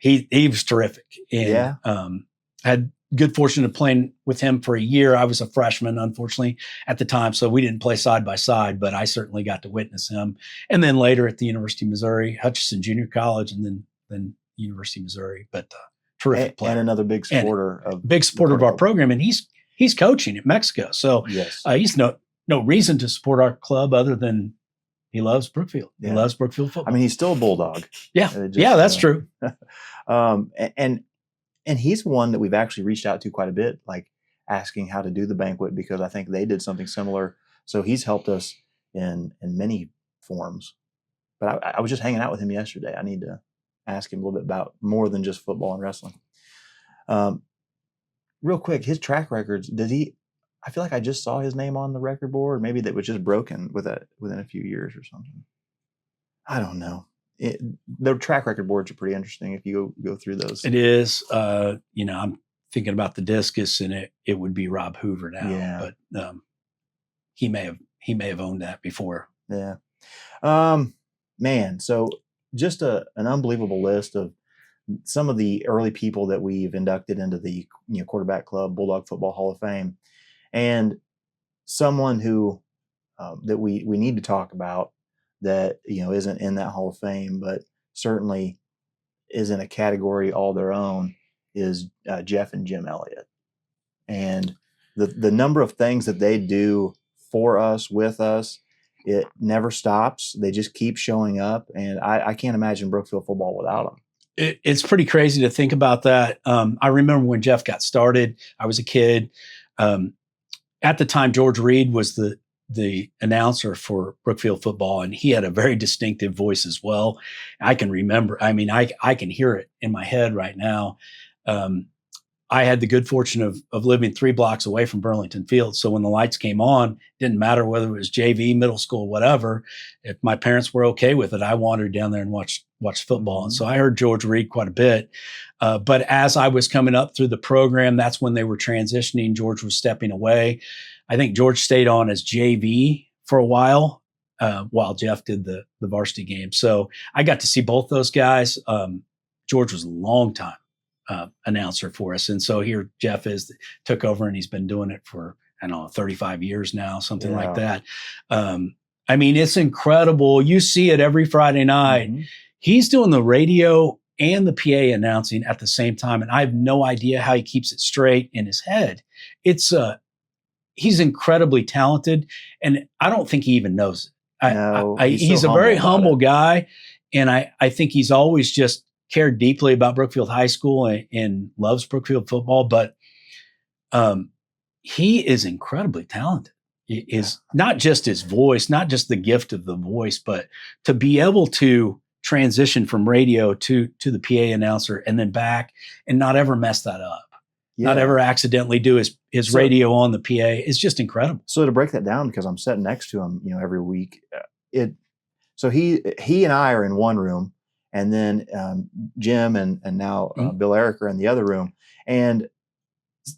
He was terrific. And had good fortune of playing with him for a year. I was a freshman, unfortunately, at the time, so we didn't play side by side, but I certainly got to witness him. And then later at the University of Missouri, Hutchinson Junior College, and then University of Missouri. But terrific player. And another big supporter of our program. And he's coaching at Mexico. So he's no reason to support our club other than he loves Brookfield. Yeah. He loves Brookfield football. I mean, he's still a Bulldog. Yeah. That's true. And he's one that we've actually reached out to quite a bit, like asking how to do the banquet, because I think they did something similar. So he's helped us in many forms. But I was just hanging out with him yesterday. I need to ask him a little bit about more than just football and wrestling. Real quick, his track records, I feel like I just saw his name on the record board. Maybe that was just broken within a few years or something. I don't know. The track record boards are pretty interesting if you go through those. It is. I'm thinking about the discus, and it would be Rob Hoover now. Yeah. But he may have owned that before. Yeah. Man, so just an unbelievable list of some of the early people that we've inducted into the Quarterback Club Bulldog Football Hall of Fame, and someone who that we need to talk about that isn't in that Hall of Fame, but certainly is in a category all their own, is Jeff and Jim Elliott, and the number of things that they do for us, with us, it never stops. They just keep showing up, and I can't imagine Brookfield football without them. It's pretty crazy to think about that. I remember when Jeff got started, I was a kid. At the time, George Reed was the announcer for Brookfield football, and he had a very distinctive voice as well. I can remember, I can hear it in my head right now. I had the good fortune of living 3 blocks away from Burlington Field. So when the lights came on, it didn't matter whether it was JV, middle school, whatever. If my parents were okay with it, I wandered down there and watched football. And so I heard George Reed quite a bit. But as I was coming up through the program, that's when they were transitioning. George was stepping away. I think George stayed on as JV for a while Jeff did the varsity game. So I got to see both those guys. George was a long time announcer for us. And so here Jeff took over, and he's been doing it for, 35 years now, something like that. It's incredible. You see it every Friday night. Mm-hmm. He's doing the radio and the PA announcing at the same time. And I have no idea how he keeps it straight in his head. He's incredibly talented, and I don't think he even knows it. He's a very humble guy. And I think he's always just cared deeply about Brookfield High School and loves Brookfield football, but he is incredibly talented. He is not just his voice, not just the gift of the voice, but to be able to transition from radio to the PA announcer and then back and not ever mess that up. Not ever accidentally do his radio on the PA is just incredible. So to break that down, because I'm sitting next to him, every week, so he and I are in one room, and then Jim and now Bill Eric are in the other room, and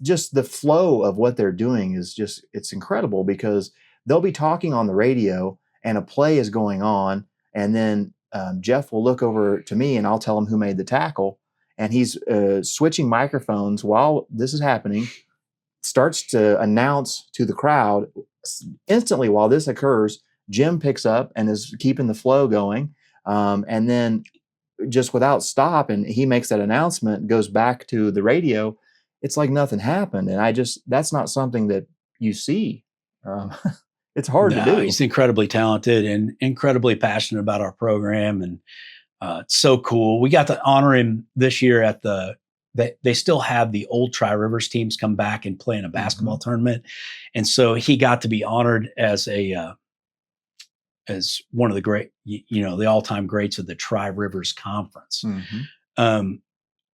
just the flow of what they're doing is it's incredible, because they'll be talking on the radio and a play is going on, and then Jeff will look over to me and I'll tell him who made the tackle, and he's switching microphones while this is happening, starts to announce to the crowd. Instantly while this occurs, Jim picks up and is keeping the flow going, and then just without stop, and he makes that announcement, goes back to the radio. It's like nothing happened. And that's not something that you see. It's hard to do. He's incredibly talented and incredibly passionate about our program. And it's so cool. We got to honor him this year at they still have the old Tri-Rivers teams come back and play in a basketball tournament. And so he got to be honored as as one of the great, the all-time greats of the Tri-Rivers Conference. Mm-hmm.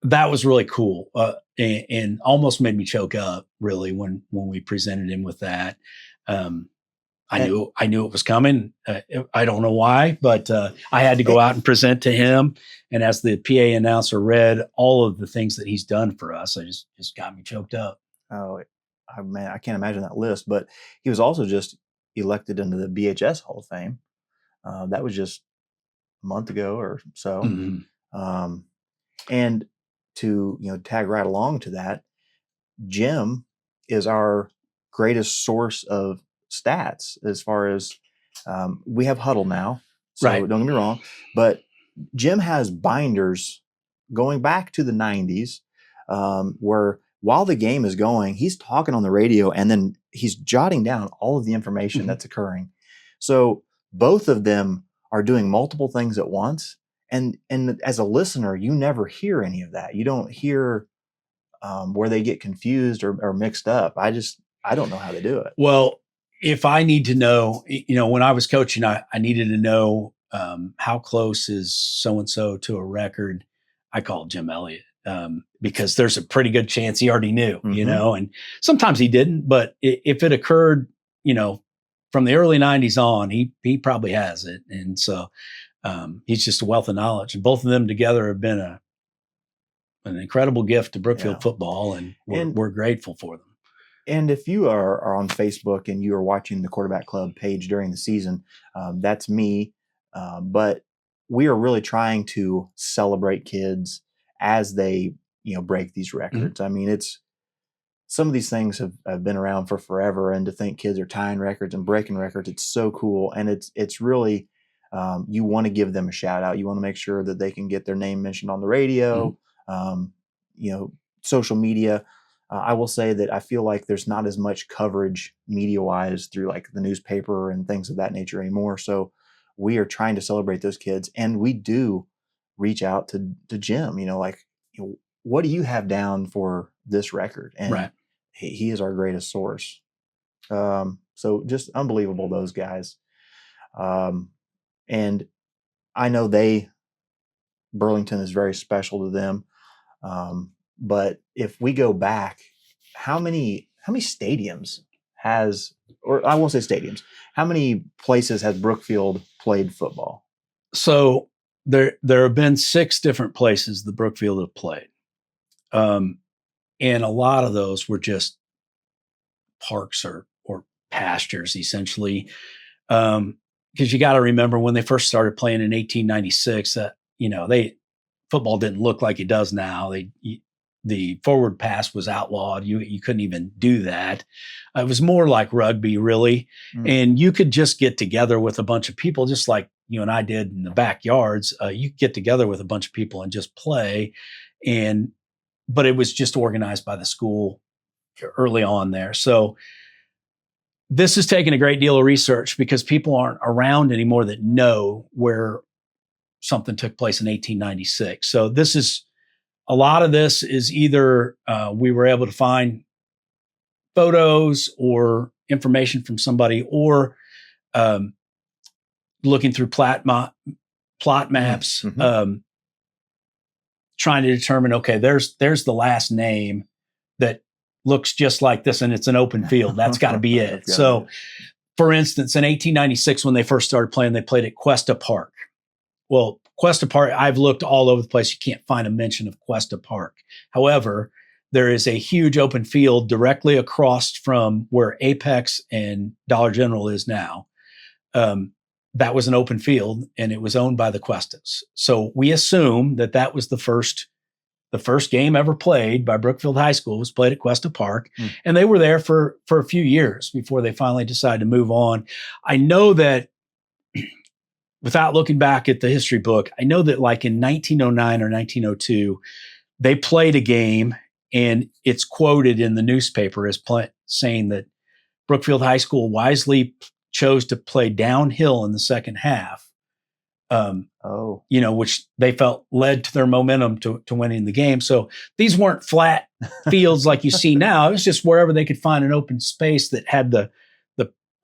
That was really cool, and almost made me choke up, really, when we presented him with that. I knew it was coming. I don't know why, but I had to go out and present to him. And as the PA announcer read all of the things that he's done for us, I just got me choked up. Oh, man, I can't imagine that list. But he was also just elected into the BHS Hall of Fame. That was just a month ago or so. Mm-hmm. And to tag right along to that, Jim is our greatest source of stats as far as we have Huddle now. So Right. don't get me wrong, but Jim has binders going back to the 90s where while the game is going, he's talking on the radio and then he's jotting down all of the information Mm-hmm. that's occurring. So both of them are doing multiple things at once. And as a listener, you never hear any of that. You don't hear where they get confused or mixed up. I don't know how to do it. Well, if I need to know, when I was coaching, I needed to know how close is so-and-so to a record. I called Jim Elliott because there's a pretty good chance he already knew, Mm-hmm. and sometimes he didn't, but if it occurred, from the early 90s on, he probably has it. And so he's just a wealth of knowledge, and both of them together have been an incredible gift to Brookfield football, and we're grateful for them. And if you are on Facebook and you are watching the Quarterback Club page during the season, that's me. But we are really trying to celebrate kids as they, break these records. I mean, some of these things have been around for forever, and to think kids are tying records and breaking records, it's so cool. And it's really, you want to give them a shout out. You want to make sure that they can get their name mentioned on the radio, social media. I will say that I feel like there's not as much coverage media-wise through like the newspaper and things of that nature anymore. So we are trying to celebrate those kids, and we do reach out to Jim. What do you have down for this record? And right. he is our greatest source. So just unbelievable, those guys. And I know Burlington is very special to them. But if we go back, how many stadiums or I won't say stadiums, how many places has Brookfield played football? So there have been 6 different places the Brookfield have played. And a lot of those were just parks or pastures, essentially. Because you got to remember when they first started playing in 1896, that, football didn't look like it does now. The forward pass was outlawed. You couldn't even do that. It was more like rugby, really. And you could just get together with a bunch of people, just like you and I did in the backyards. You could get together with a bunch of people and just play. But it was just organized by the school early on there. So this has taken a great deal of research because people aren't around anymore that know where something took place in 1896. So a lot of this is either we were able to find photos or information from somebody, or looking through plot maps, trying to determine, okay, there's the last name that looks just like this, and it's an open field. That's got to be it. So, for instance, in 1896, when they first started playing, they played at Cuesta Park. Well, Cuesta Park, I've looked all over the place. You can't find a mention of Cuesta Park. However, there is a huge open field directly across from where Apex and Dollar General is now. That was an open field, and it was owned by the Cuestas. So we assume that was the first game ever played by Brookfield High School was played at Cuesta Park. And they were there for a few years before they finally decided to move on. I know that, without looking back at the history book, I know that like in 1909 or 1902, they played a game, and it's quoted in the newspaper as saying that Brookfield High School wisely chose to play downhill in the second half, which they felt led to their momentum to winning the game. So these weren't flat fields like you see now. It was just wherever they could find an open space that had the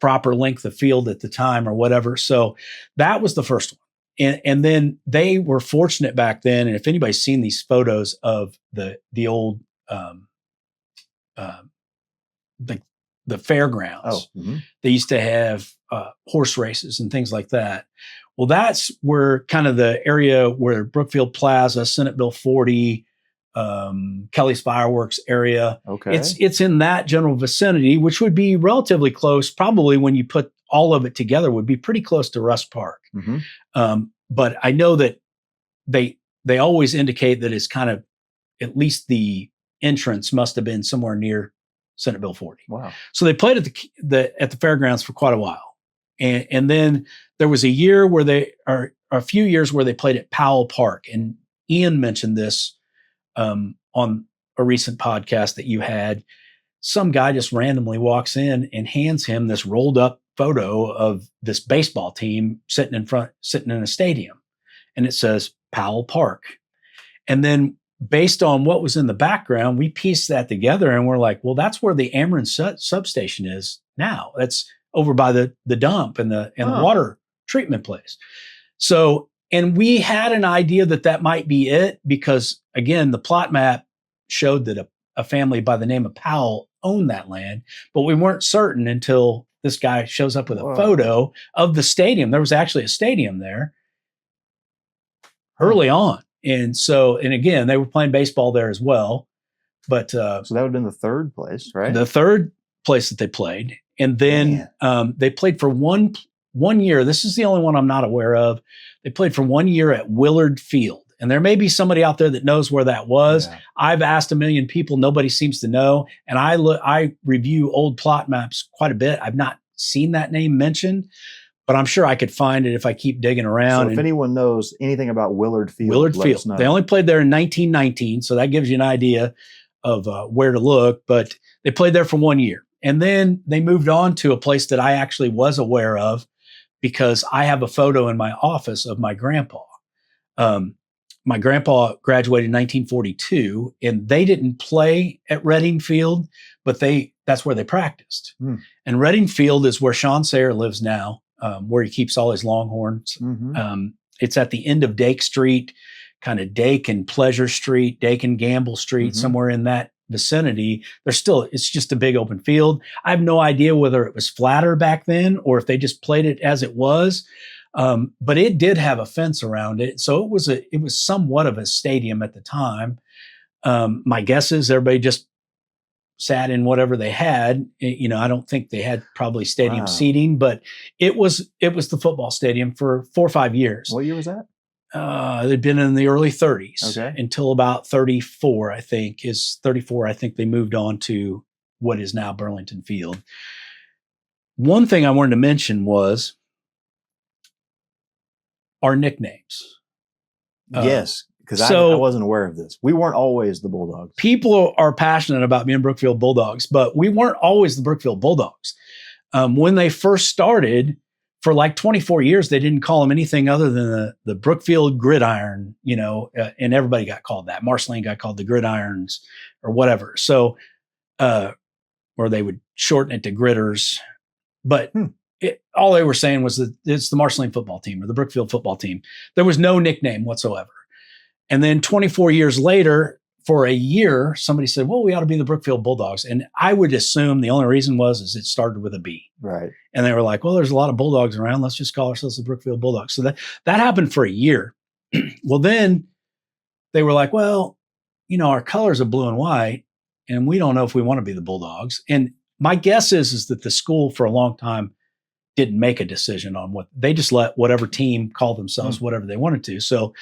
proper length of field at the time or whatever. So that was the first one. And then they were fortunate back then. And if anybody's seen these photos of the old, the fairgrounds. They used to have horse races and things like that. Well, that's where kind of the area where Brookfield Plaza, Senate Bill 40, Kelly's Fireworks area. Okay. It's in that general vicinity, which would be relatively close. Probably when you put all of it together, would be pretty close to Rusk Park. But I know that they always indicate that it's kind of, at least the entrance must have been somewhere near Senate Bill 40. Wow. So they played at the fairgrounds for quite a while. And then there was a year where a few years where they played at Powell Park. And Ian mentioned this on a recent podcast that you had. Some guy just randomly walks in and hands him this rolled up photo of this baseball team sitting in a stadium. And it says Powell Park. And then based on what was in the background, we pieced that together and we're like, well, that's where the Ameren substation is now. That's over by the dump and the water treatment place. So, and we had an idea that might be it because, again, the plot map showed that a family by the name of Powell owned that land, but we weren't certain until this guy shows up with a photo of the stadium. There was actually a stadium there early on. And so, and again, they were playing baseball there as well. But so that would have been the third place, right? The third place that they played. And then they played for one year. This is the only one I'm not aware of. They played for 1 year at Willard Field. And there may be somebody out there that knows where that was. Yeah. I've asked a million people. Nobody seems to know. And I review old plot maps quite a bit. I've not seen that name mentioned, but I'm sure I could find it if I keep digging around. So if anyone knows anything about Willard Field, they only played there in 1919. So that gives you an idea of where to look, but they played there for 1 year. And then they moved on to a place that I actually was aware of because I have a photo in my office of my grandpa. My grandpa graduated in 1942 and they didn't play at Reading Field, but that's where they practiced. And Reading Field is where Sean Sayer lives now. Where he keeps all his Longhorns. It's at the end of Dake Street, kind of Dake and Pleasure Street, Dake and Gamble Street, somewhere in that vicinity. It's just a big open field. I have no idea whether it was flatter back then or if they just played it as it was. But it did have a fence around it. So it was somewhat of a stadium at the time. My guess is everybody just sat in whatever they had. I don't think they had probably stadium seating, but it was the football stadium for 4 or 5 years. What year was that? They'd been in the early 30s until about 34, I think. 34, I think they moved on to what is now Burlington Field. One thing I wanted to mention was our nicknames. Yes. Because I wasn't aware of this. We weren't always the Bulldogs. People are passionate about being Brookfield Bulldogs, but we weren't always the Brookfield Bulldogs. When they first started, for like 24 years, they didn't call them anything other than the Brookfield Gridiron, and everybody got called that. Marceline got called the Gridirons or whatever. So, or they would shorten it to Gritters. But all they were saying was that it's the Marceline football team or the Brookfield football team. There was no nickname whatsoever. And then 24 years later, for a year, somebody said, well, we ought to be the Brookfield Bulldogs. And I would assume the only reason is it started with a B. Right. And they were like, well, there's a lot of Bulldogs around. Let's just call ourselves the Brookfield Bulldogs. So that happened for a year. Well, then they were like, well, our colors are blue and white, and we don't know if we want to be the Bulldogs. And my guess is that the school for a long time didn't make a decision on they just let whatever team call themselves whatever they wanted to. So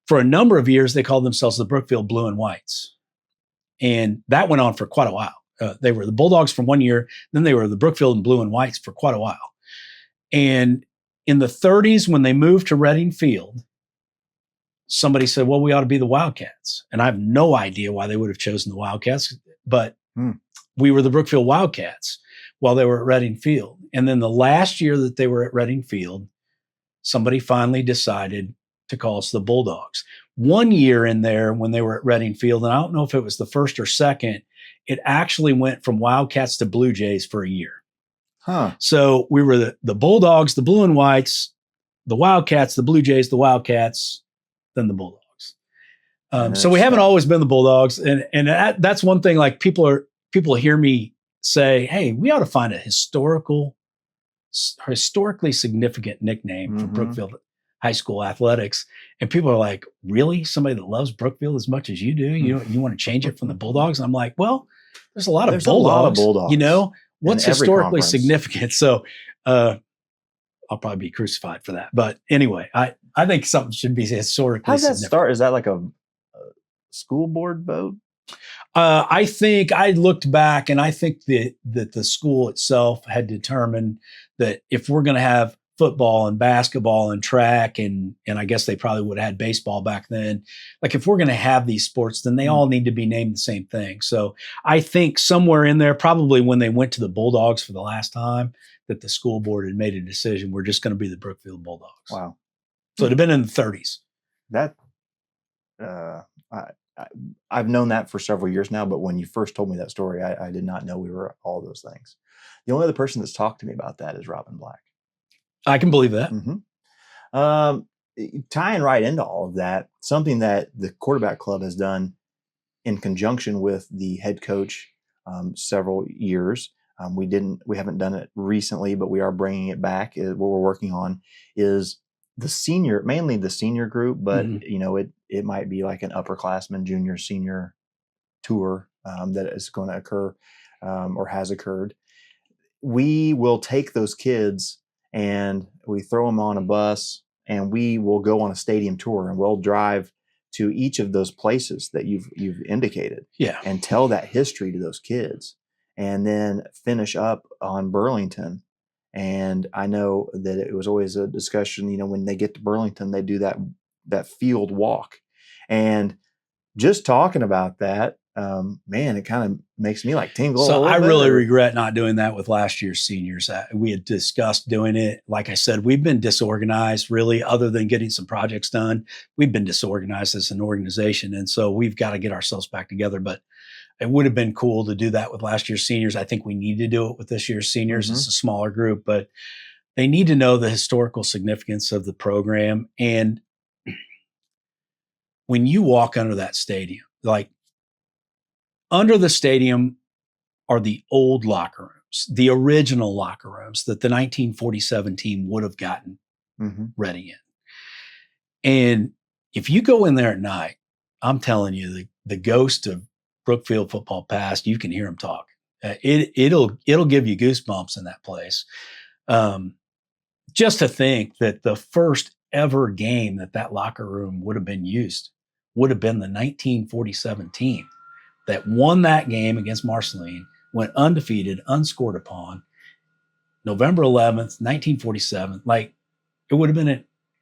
for a number of years, they called themselves the Brookfield Blue and Whites. And that went on for quite a while. They were the Bulldogs for 1 year. Then they were the Brookfield and Blue and Whites for quite a while. And in the 30s, when they moved to Reading Field, somebody said, well, we ought to be the Wildcats. And I have no idea why they would have chosen the Wildcats, but we were the Brookfield Wildcats while they were at Reading Field. And then the last year that they were at Reading Field, somebody finally decided to call us the Bulldogs. 1 year in there when they were at Reading Field, and I don't know if it was the first or second, it actually went from Wildcats to Blue Jays for a year. So we were the Bulldogs, the Blue and Whites, the Wildcats, the Blue Jays, the Wildcats, then the Bulldogs. So we haven't always been the Bulldogs. And that's one thing, like people hear me say, hey, we ought to find a historically significant nickname for Brookfield High School athletics. And people are like, really? Somebody that loves Brookfield as much as you do? You want to change it from the Bulldogs? And I'm like, well, there's a lot of Bulldogs. You know, what's historically significant? So I'll probably be crucified for that. But anyway, I think something should be historically How's that significant. start? Is that like a school board vote? I think I looked back, and I think that the school itself had determined that if we're going to have football and basketball and track, and I guess they probably would have had baseball back then. Like if we're going to have these sports, then they all need to be named the same thing. So I think somewhere in there, probably when they went to the Bulldogs for the last time, that the school board had made a decision. We're just going to be the Brookfield Bulldogs. Wow. So it'd have been in the 30s. That I've known that for several years now, but when you first told me that story, I did not know we were all those things. The only other person that's talked to me about that is Robin Black. I can believe that. Tying right into all of that, something that the quarterback club has done in conjunction with the head coach several years. We haven't done it recently, but we are bringing it back. What we're working on is mainly the senior group, but it might be like an upperclassman, junior, senior tour that is going to occur or has occurred. We will take those kids and we throw them on a bus and we will go on a stadium tour, and we'll drive to each of those places that you've indicated, and tell that history to those kids, and then finish up on Burlington. And I know that it was always a discussion, when they get to Burlington, they do that field walk. And just talking about that, man, it kind of makes me like tingle. So I really regret not doing that with last year's seniors. We had discussed doing it. Like I said, we've been disorganized, really, other than getting some projects done. We've been disorganized as an organization. And so we've got to get ourselves back together. But it would have been cool to do that with last year's seniors. I think we need to do it with this year's seniors. It's a smaller group, but they need to know the historical significance of the program. And when you walk under that stadium, like under the stadium are the old locker rooms, the original locker rooms that the 1947 team would have gotten ready in. And if you go in there at night, I'm telling you, the ghost of Brookfield football past, you can hear them talk. It'll give you goosebumps in that place. Just to think that the first ever game that locker room would have been used would have been the 1947 team that won that game against Marceline, went undefeated, unscored upon, November 11th, 1947. Like it would have been,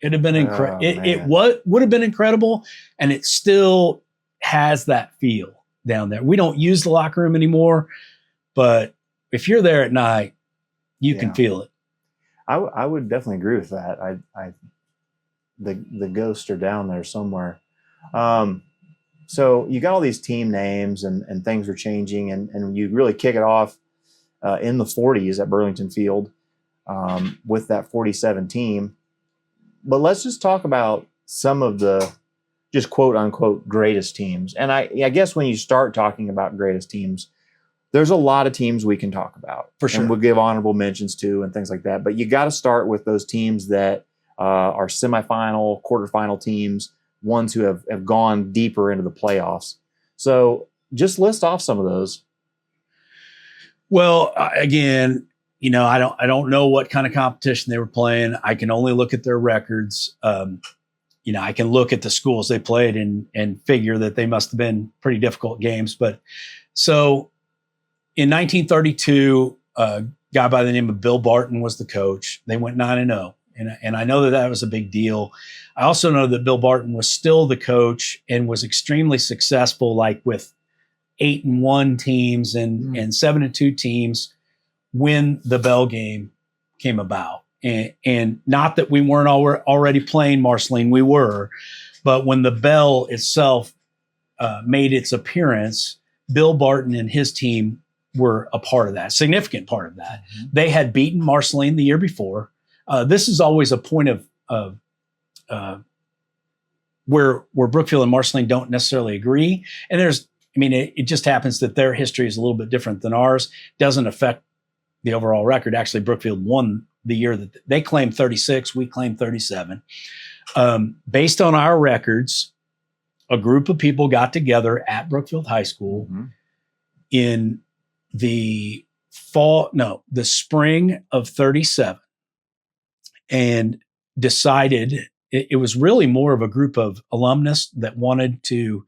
incredible. It would have been incredible, and it still has that feel down there. We don't use the locker room anymore, but if you're there at night, you can feel it. I would definitely agree with that. The ghosts are down there somewhere. So you got all these team names and things are changing, and you really kick it off in the 40s at Burlington Field with that 47 team. But let's just talk about some of the just quote unquote greatest teams. And I guess when you start talking about greatest teams, there's a lot of teams we can talk about. For sure. And we'll give honorable mentions to and things like that. But you got to start with those teams that are semifinal, quarterfinal teams, ones who have gone deeper into the playoffs. So just list off some of those. Well, again, I don't know what kind of competition they were playing. I can only look at their records. I can look at the schools they played and figure that they must have been pretty difficult games. But so in 1932, a guy by the name of Bill Barton was the coach. They went 9-0. And I know that was a big deal. I also know that Bill Barton was still the coach and was extremely successful, like with 8-1 teams and 7-2 teams when the Bell game came about. And not that we weren't already playing Marceline, we were, but when the Bell itself made its appearance, Bill Barton and his team were a part of that, significant part of that. They had beaten Marceline the year before. This is always a point of where Brookfield and Marceline don't necessarily agree. And there's I mean, it just happens that their history is a little bit different than ours. Doesn't affect the overall record. Actually, Brookfield won the year that they claimed 36. We claimed 37. Based on our records, a group of people got together at Brookfield High School in the spring of 37 and decided it was really more of a group of alumnus that wanted to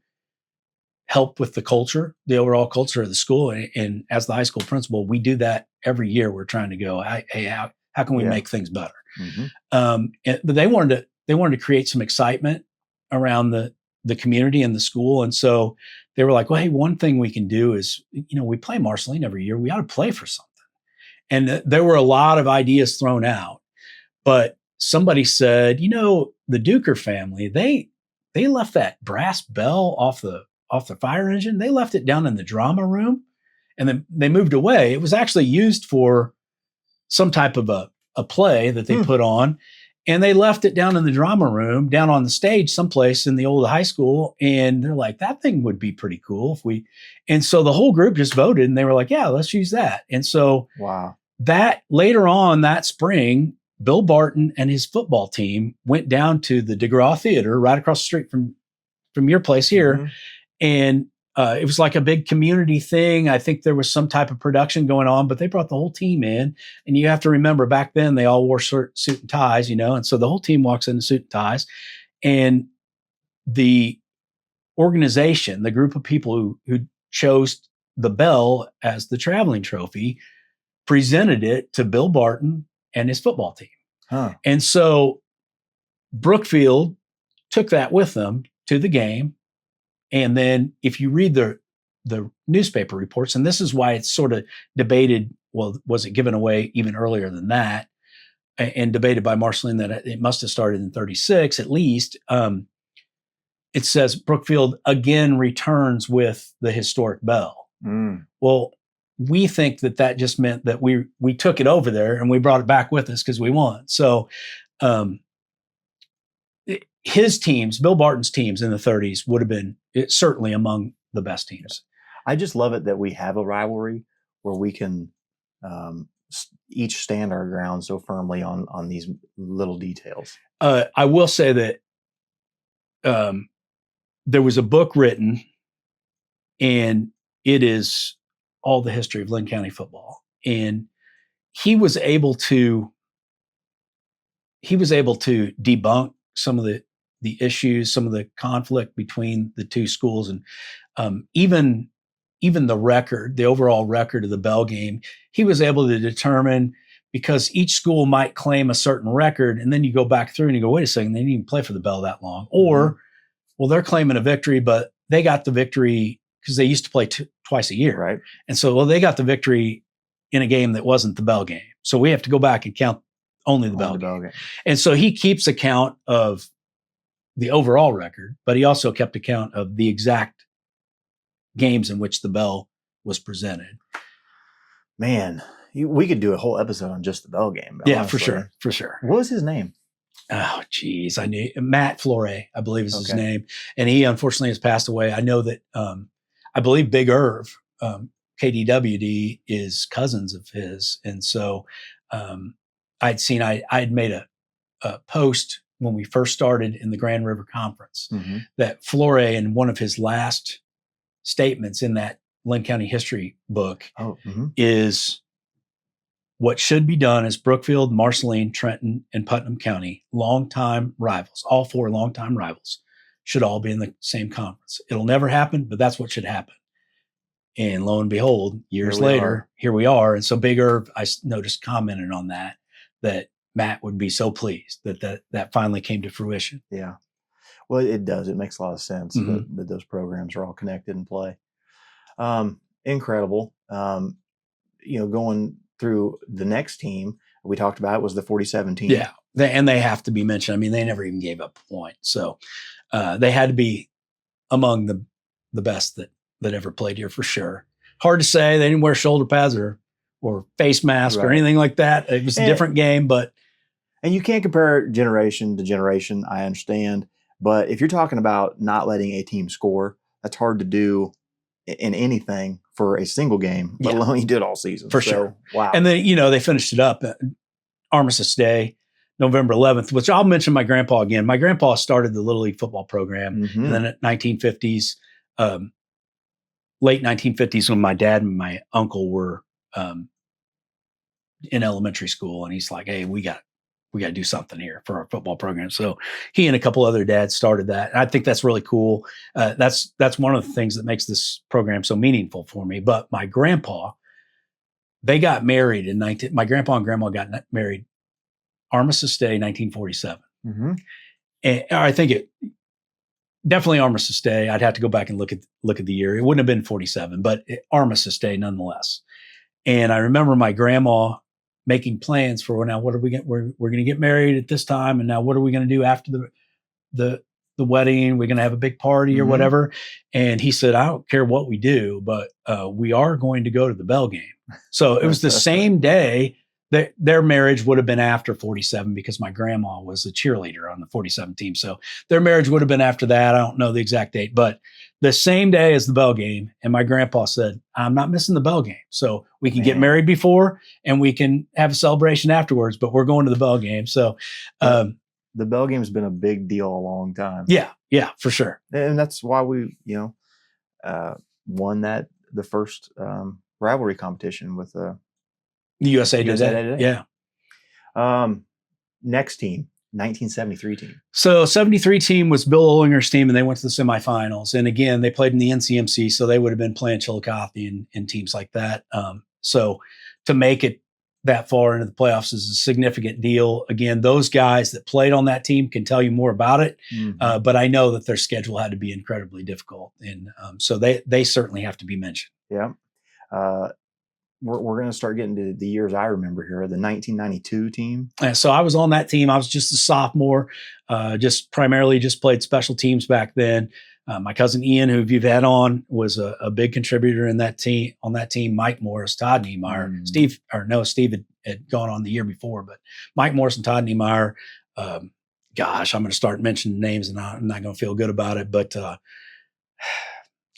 help with the culture, the overall culture of the school. And as the high school principal, we do that every year. We're trying to go, hey, how can we make things better? But they wanted to create some excitement around the community and the school. And so they were like, well, hey, one thing we can do is, we play Marceline every year. We ought to play for something. And there were a lot of ideas thrown out, but somebody said, the Duker family, they left that brass bell off the fire engine. They left it down in the drama room and then they moved away. It was actually used for some type of a play that they put on. And they left it down in the drama room, down on the stage someplace in the old high school. And they're like, that thing would be pretty cool and so the whole group just voted and they were like, yeah, let's use that. And so that later on that spring, Bill Barton and his football team went down to the DeGraw Theater right across the street from your place here. And it was like a big community thing. I think there was some type of production going on, but they brought the whole team in. And you have to remember back then they all wore suit and ties, and so the whole team walks in suit and ties. And the organization, the group of people who chose the bell as the traveling trophy, presented it to Bill Barton and his football team. And so Brookfield took that with them to the game. And then if you read the newspaper reports, and this is why it's sort of debated, well, was it given away even earlier than that? And debated by Marceline that it must have started in 36 at least. It says Brookfield again returns with the historic bell. Well, we think that just meant that we took it over there and we brought it back with us because we won. So his teams, Bill Barton's teams in the 30s would have been certainly among the best teams. I just love it that we have a rivalry where we can each stand our ground so firmly on these little details. I will say that there was a book written, and it is all the history of Linn County football. And he was able to debunk some of the issues, some of the conflict between the two schools, and even the record, the overall record of the bell game, he was able to determine, because each school might claim a certain record, and then you go back through and you go, wait a second, they didn't even play for the bell that long. Or, well, they're claiming a victory, but they got the victory because they used to play twice a year. Right. And so, well, they got the victory in a game that wasn't the bell game. So we have to go back and count only the bell game. And so he keeps account of the overall record, but he also kept account of the exact games in which the bell was presented. Man, we could do a whole episode on just the bell game. Yeah, honestly. for sure. What was his name? Oh, geez. I knew Matt Flore, I believe is his name. And he unfortunately has passed away. I know that, I believe Big Irv, KDWD, is cousins of his. And so I'd made a post when we first started in the Grand River Conference that Flore, in one of his last statements in that Linn County history book, is what should be done is Brookfield, Marceline, Trenton, and Putnam County, longtime rivals, all four longtime rivals, should all be in the same conference. It'll never happen, but that's what should happen. And lo and behold, years later, here we are. And so Big Irv, I noticed, commented on that Matt would be so pleased that finally came to fruition. Yeah. Well, it does. It makes a lot of sense that those programs are all connected in play. Incredible. Going through the next team we talked about was the 47 team. Yeah. They have to be mentioned. I mean, they never even gave up a point. So they had to be among the best that ever played here for sure. Hard to say. They didn't wear shoulder pads or face mask or anything like that. It was a different game, and you can't compare generation to generation. I understand. But if you're talking about not letting a team score, that's hard to do in anything for a single game, let alone you did all season. For sure. Wow. And then, they finished it up Armistice Day, November 11th, which I'll mention my grandpa again. My grandpa started the Little League football program and then at 1950s, late 1950s, when my dad and my uncle were in elementary school, and he's like, "Hey, we got to do something here for our football program." So he and a couple other dads started that. And I think that's really cool. That's one of the things that makes this program so meaningful for me. But my grandpa, they got married my grandpa and grandma got married Armistice Day, 1947. And I think it definitely Armistice Day. I'd have to go back and look at the year. It wouldn't have been 47, but Armistice Day nonetheless. And I remember my grandma making plans for, now what are we going we're going to get married at this time, and now what are we going to do after the wedding? We're going to have a big party or whatever. And he said, "I don't care what we do, but we are going to go to the Bell game." So it was the same day. Their marriage would have been after 47 because my grandma was a cheerleader on the 47 team. So their marriage would have been after that. I don't know the exact date, but the same day as the Bell game. And my grandpa said, "I'm not missing the Bell game. So we can get married before and we can have a celebration afterwards, but we're going to the Bell game." So the Bell game has been a big deal a long time. Yeah, for sure. And that's why we, won the first rivalry competition with the USA Today. Yeah. Next team, 1973 team. So 73 team was Bill Olinger's team, and they went to the semifinals. And again, they played in the NCMC, so they would have been playing Chillicothe and teams like that. So to make it that far into the playoffs is a significant deal. Again, those guys that played on that team can tell you more about it, but I know that their schedule had to be incredibly difficult, and so they certainly have to be mentioned. Yeah. We're going to start getting to the years I remember here. The 1992 team. So I was on that team. I was just a sophomore, primarily played special teams back then. My cousin Ian, who you've had on, was a big contributor in that team. On that team, Mike Morris, Todd Niemeyer, Steve had gone on the year before, but Mike Morris and Todd Niemeyer. Gosh, I'm going to start mentioning names, and I'm not going to feel good about it, but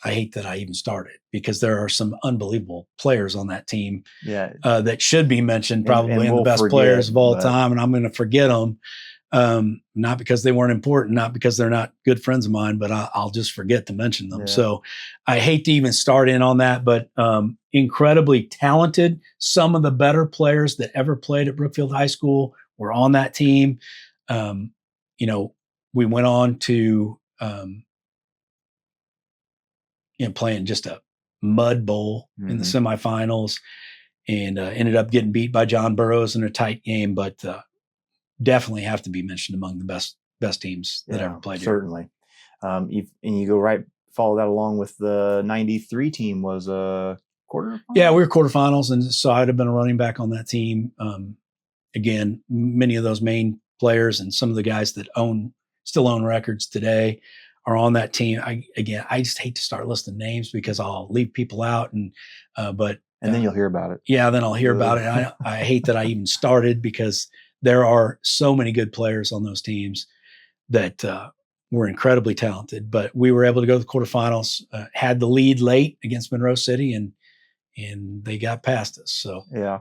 I hate that I even started, because there are some unbelievable players on that team that should be mentioned, probably and we'll the best players of all time. And I'm going to forget them. Not because they weren't important, not because they're not good friends of mine, but I'll just forget to mention them. Yeah. So I hate to even start in on that, but incredibly talented. Some of the better players that ever played at Brookfield High School were on that team. We went on to, playing just a mud bowl in the semifinals, and ended up getting beat by John Burroughs in a tight game, but definitely have to be mentioned among the best teams that ever played here. Certainly. You go right, follow that along with the 93 team was a quarterfinals? Yeah, we were quarterfinals, and so I'd have been a running back on that team. Again, many of those main players and some of the guys that still own records today are on that team. I just hate to start listing names because I'll leave people out, and then you'll hear about it. Yeah, then I'll hear about it. I hate that I even started, because there are so many good players on those teams that were incredibly talented. But we were able to go to the quarterfinals, had the lead late against Monroe City, and they got past us. So yeah,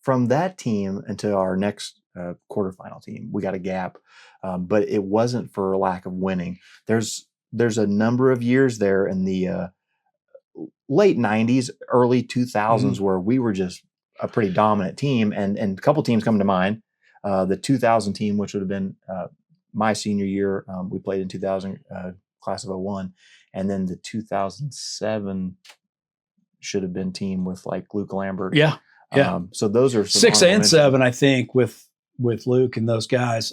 from that team into our next quarterfinal team, we got a gap. But it wasn't for lack of winning. There's a number of years there in the late 90s, early 2000s where we were just a pretty dominant team. And a couple teams come to mind. The 2000 team, which would have been my senior year. We played in 2000, class of 01. And then the 2007 should have been team with like Luke Lambert. Yeah. So those are some 6 and 7, I think, with Luke and those guys.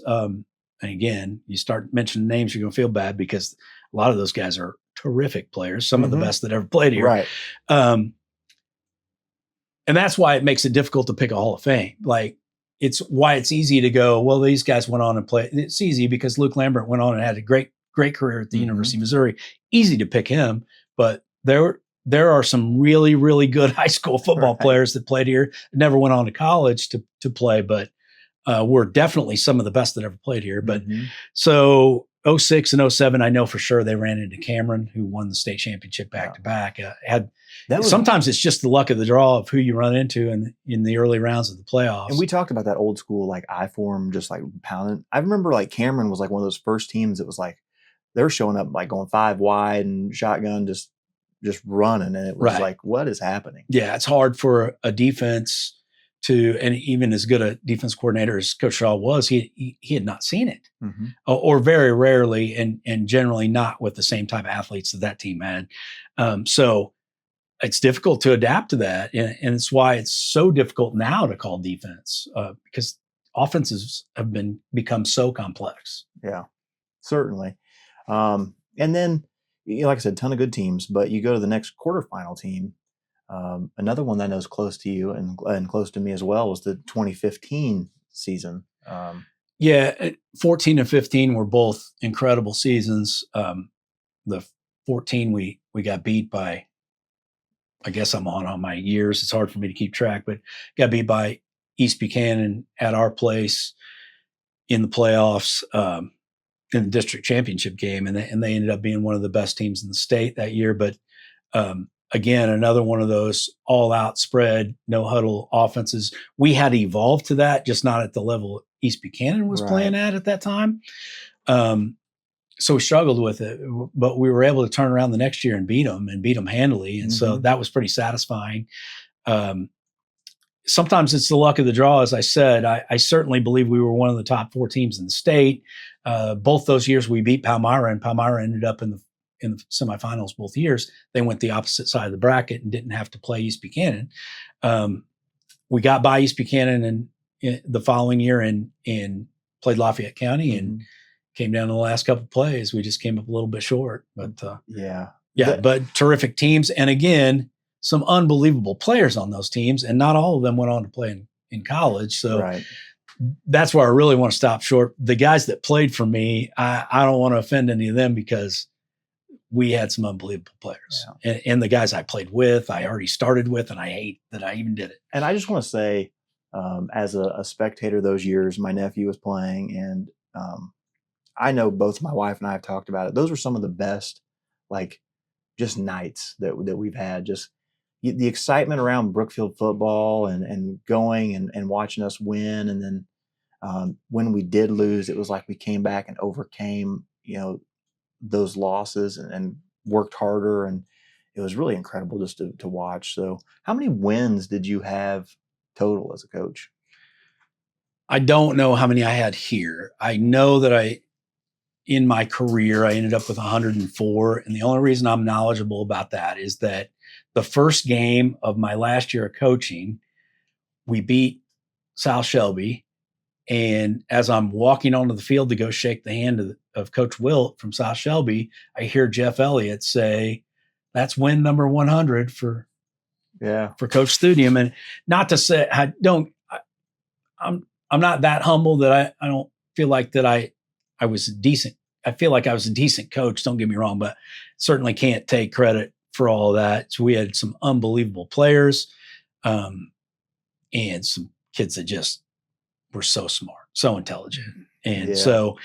And again, you start mentioning names, you're going to feel bad, because a lot of those guys are terrific players, some of the best that ever played here. Right. And that's why it makes it difficult to pick a Hall of Fame. Like, it's why it's easy to go, well, these guys went on and played. It's easy because Luke Lambert went on and had a great career at the University of Missouri. Easy to pick him, but there are some really, really good high school football players that played here, never went on to college to play, but we're definitely some of the best that ever played here. But so 06 and 07, I know for sure they ran into Cameron, who won the state championship back to back. Sometimes it's just the luck of the draw of who you run into in the early rounds of the playoffs. And we talked about that old school, like I-form, just like pounding. I remember like Cameron was like one of those first teams that was like, they're showing up like going 5 wide and shotgun, just running. And it was like, what is happening? Yeah. It's hard for a defense and even as good a defense coordinator as Coach Shaw was, he had not seen it, or very rarely, and generally not with the same type of athletes that team had. So it's difficult to adapt to that, and it's why it's so difficult now to call defense, because offenses have become so complex. Yeah, certainly. And then, like I said, ton of good teams, but you go to the next quarterfinal team. Another one that I know is close to you and close to me as well was the 2015 season. 14 and 15 were both incredible seasons. The 14 we got beat by, I guess I'm on my years. It's hard for me to keep track, but got beat by East Buchanan at our place in the playoffs, in the district championship game. And they ended up being one of the best teams in the state that year. But, again, another one of those all-out spread, no-huddle offenses. We had evolved to that, just not at the level East Buchanan was playing at that time. So we struggled with it, but we were able to turn around the next year and beat them handily. And so that was pretty satisfying. Sometimes it's the luck of the draw, as I said. I certainly believe we were one of the top 4 teams in the state. Both those years we beat Palmyra, and Palmyra ended up in the semifinals both years. They went the opposite side of the bracket and didn't have to play East Buchanan. We got by East Buchanan in the following year and played Lafayette County and came down to the last couple of plays. We just came up a little bit short, but but terrific teams. And again, some unbelievable players on those teams, and not all of them went on to play in college. So that's where I really want to stop short. The guys that played for me, I don't want to offend any of them because we had some unbelievable players, and the guys I played with, I already started with, and I hate that I even did it. And I just want to say, as a spectator those years, my nephew was playing, and I know both my wife and I have talked about it. Those were some of the best, like, just nights that we've had. Just the excitement around Brookfield football and going and watching us win. And then when we did lose, it was like we came back and overcame, those losses and worked harder. And it was really incredible just to watch. So how many wins did you have total as a coach? I don't know how many I had here. I know that in my career, I ended up with 104. And the only reason I'm knowledgeable about that is that the first game of my last year of coaching, we beat South Shelby. And as I'm walking onto the field to go shake the hand of Coach Wilt from South Shelby, I hear Jeff Elliott say, "That's win number 100 for Coach Thudium." And not to say I'm not that humble that I don't feel like that I was decent. I feel like I was a decent coach. Don't get me wrong, but certainly can't take credit for all of that. So we had some unbelievable players, and some kids that just were so smart, so intelligent. And so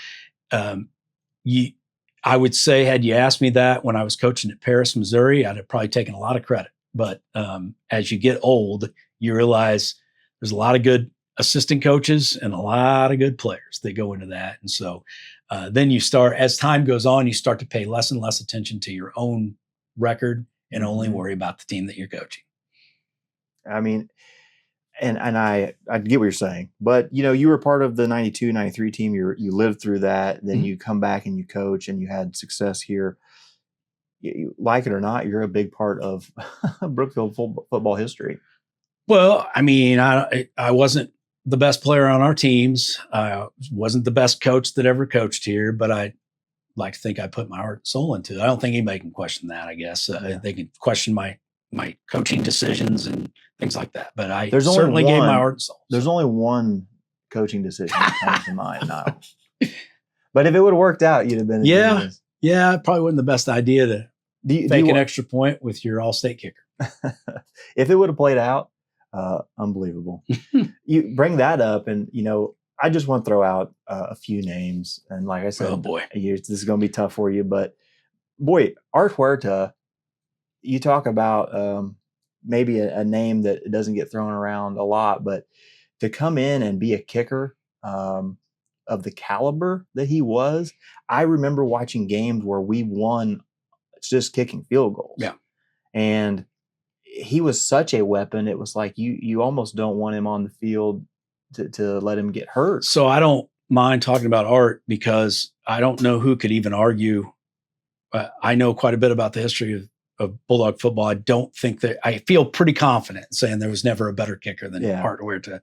I would say, had you asked me that when I was coaching at Paris, Missouri, I'd have probably taken a lot of credit. But as you get old, you realize there's a lot of good assistant coaches and a lot of good players that go into that. And so then you start, as time goes on, you start to pay less and less attention to your own record and only worry about the team that you're coaching. I mean, and I get what you're saying, but you were part of the 92, 93 team. You lived through that. Then you come back and you coach and you had success here. You, like it or not, you're a big part of Brookfield football history. Well, I mean, I wasn't the best player on our teams. I wasn't the best coach that ever coached here, but I like to think I put my heart and soul into it. I don't think anybody can question that, I guess. They can question my coaching decisions and things like that. But I certainly gave my heart and soul. There's only one coaching decision that comes to mind, Nile. But if it would have worked out, you'd have been. Yeah, it probably wasn't the best idea to fake an extra point with your all-state kicker. If it would have played out, unbelievable. You bring that up, and I just want to throw out a few names. And like I said, Oh boy. this is going to be tough for you. But boy, Art Huerta, you talk about maybe a name that doesn't get thrown around a lot, but to come in and be a kicker of the caliber that he was, I remember watching games where we won just kicking field goals. Yeah. And he was such a weapon. It was like you almost don't want him on the field to let him get hurt. So I don't mind talking about Art because I don't know who could even argue. I know quite a bit about the history of Bulldog football. I don't think that I feel pretty confident saying there was never a better kicker than Art Huerta.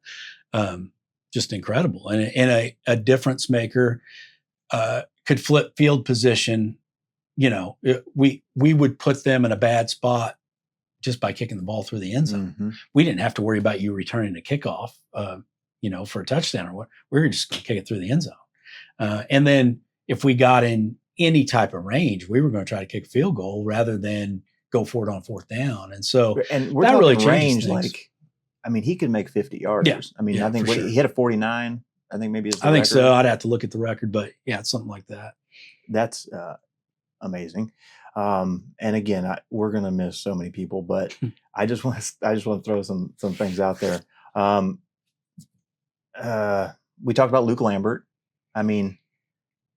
Just incredible. And a difference maker, could flip field position. You know, we would put them in a bad spot just by kicking the ball through the end zone. Mm-hmm. We didn't have to worry about you returning a kickoff, for a touchdown or what. We were just going to kick it through the end zone. And then if we got in any type of range, we were going to try to kick a field goal rather than go for it on fourth down. And so we're that really range, things. He could make 50 yards. Yeah. I think sure. he hit a 49. I think maybe it's the I think record. so. I'd have to look at the record, but yeah, it's something like that. That's amazing. And again, we're going to miss so many people, but I just want to throw some things out there. We talked about Luke Lambert. I mean,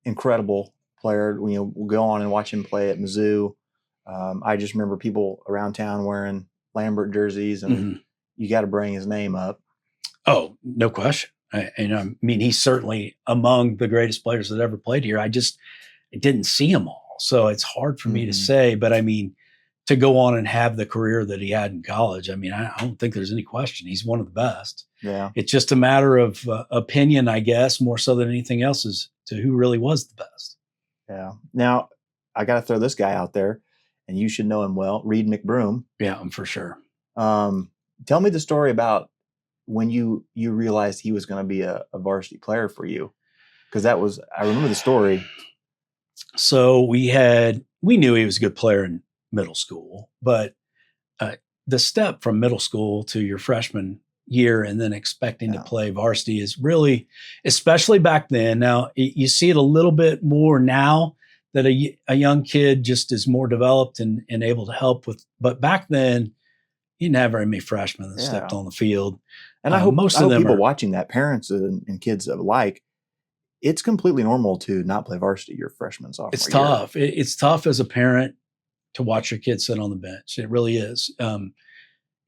incredible player. We'll go on and watch him play at Mizzou. I just remember people around town wearing Lambert jerseys, and you got to bring his name up. Oh, no question. He's certainly among the greatest players that ever played here. I didn't see them all. So it's hard for me to say, but to go on and have the career that he had in college, I don't think there's any question. He's one of the best. Yeah. It's just a matter of opinion, I guess, more so than anything else, as to who really was the best. Yeah. Now, I got to throw this guy out there, and you should know him well, Reed McBroom. Yeah, for sure. Tell me the story about when you realized he was going to be a varsity player for you, because I remember the story. So we knew he was a good player in middle school, but the step from middle school to your freshman year and then expecting to play varsity is really, especially back then. Now you see it a little bit more now that a young kid just is more developed and able to help with, but back then you didn't have very many freshmen that stepped on the field. And I hope most of them people watching that, parents and kids alike, it's completely normal to not play varsity your freshman, sophomore year. It's tough. It's tough as a parent to watch your kid sit on the bench. It really is. And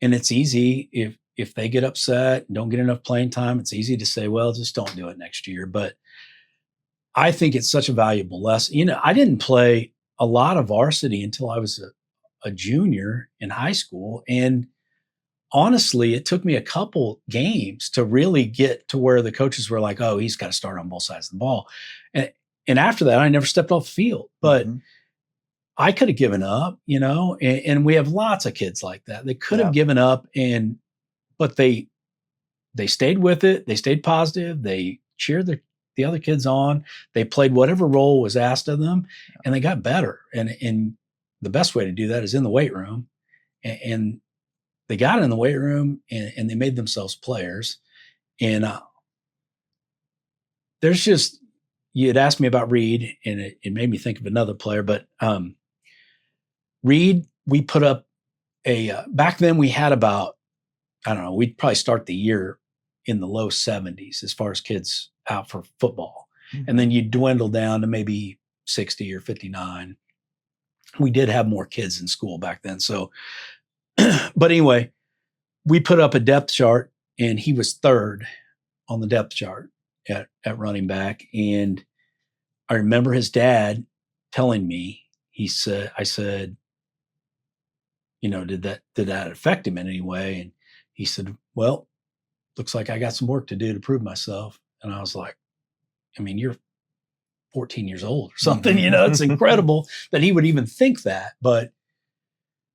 it's easy if they get upset and don't get enough playing time, it's easy to say, well, just don't do it next year. But I think it's such a valuable lesson. I didn't play a lot of varsity until I was a junior in high school. And honestly, it took me a couple games to really get to where the coaches were like, oh, he's got to start on both sides of the ball. And after that, I never stepped off the field. But I could have given up, and we have lots of kids like that. They could have given up, but they stayed with it. They stayed positive. They cheered the other kids on. They played whatever role was asked of them, and they got better. And the best way to do that is in the weight room. And they got in the weight room and they made themselves players. And there's just, you had asked me about Reed, and it made me think of another player, but Reed, we put up back then we had about, I don't know, we'd probably start the year in the low 70s as far as kids out for football. And then you dwindle down to maybe 60 or 59. We did have more kids in school back then. So, but anyway, we put up a depth chart, and he was third on the depth chart at running back. And I remember his dad telling me, I said, did that affect him in any way? And he said, well, looks like I got some work to do to prove myself. And I was like, you're 14 years old or something, it's incredible that he would even think that, but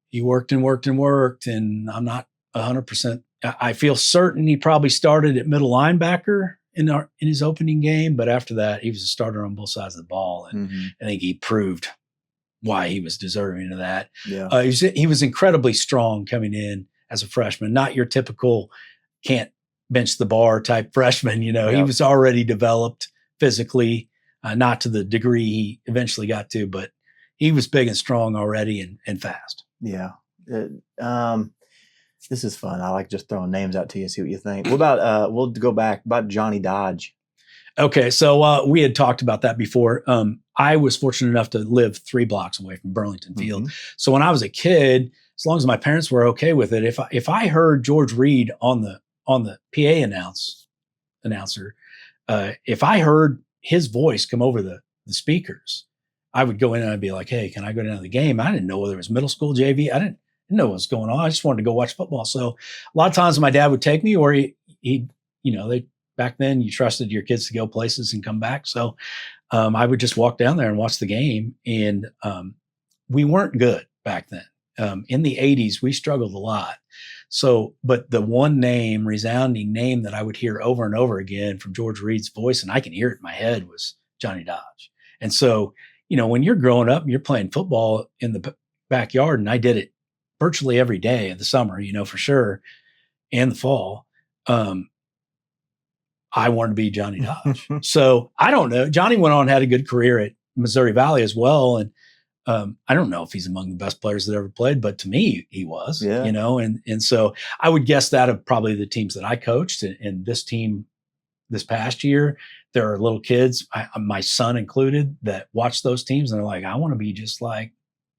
he worked and worked and worked. And I'm not 100%. I feel certain he probably started at middle linebacker in his opening game, but after that, he was a starter on both sides of the ball. And I think he proved why he was deserving of that. Yeah. He was incredibly strong coming in as a freshman, not your typical can't bench the bar type freshman. You know, he was already developed physically, not to the degree he eventually got to, but he was big and strong already and fast. Yeah. This is fun. I like just throwing names out to you, see what you think. What about, we'll go back about Johnny Dodge. Okay. So we had talked about that before. I was fortunate enough to live 3 blocks away from Burlington Field. Mm-hmm. So when I was a kid, as long as my parents were okay with it, if I heard George Reed on the PA announcer, if I heard his voice come over the speakers, I would go in and I'd be like, "Hey, can I go down to the game?" I didn't know whether it was middle school, JV. I didn't know what was going on. I just wanted to go watch football. So a lot of times my dad would take me, or he back then you trusted your kids to go places and come back. So I would just walk down there and watch the game. And we weren't good back then. In the 80s, we struggled a lot. So, but the one resounding name that I would hear over and over again from George Reed's voice, and I can hear it in my head, was Johnny Dodge. And so, when you're growing up and you're playing football in the backyard, and I did it virtually every day of the summer, for sure, and the fall, I wanted to be Johnny Dodge. So I don't know. Johnny went on and had a good career at Missouri Valley as well. And I don't know if he's among the best players that ever played, but to me, he was, and so I would guess that of probably the teams that I coached and this team this past year, there are little kids, my son included, that watch those teams and they're like, I want to be just like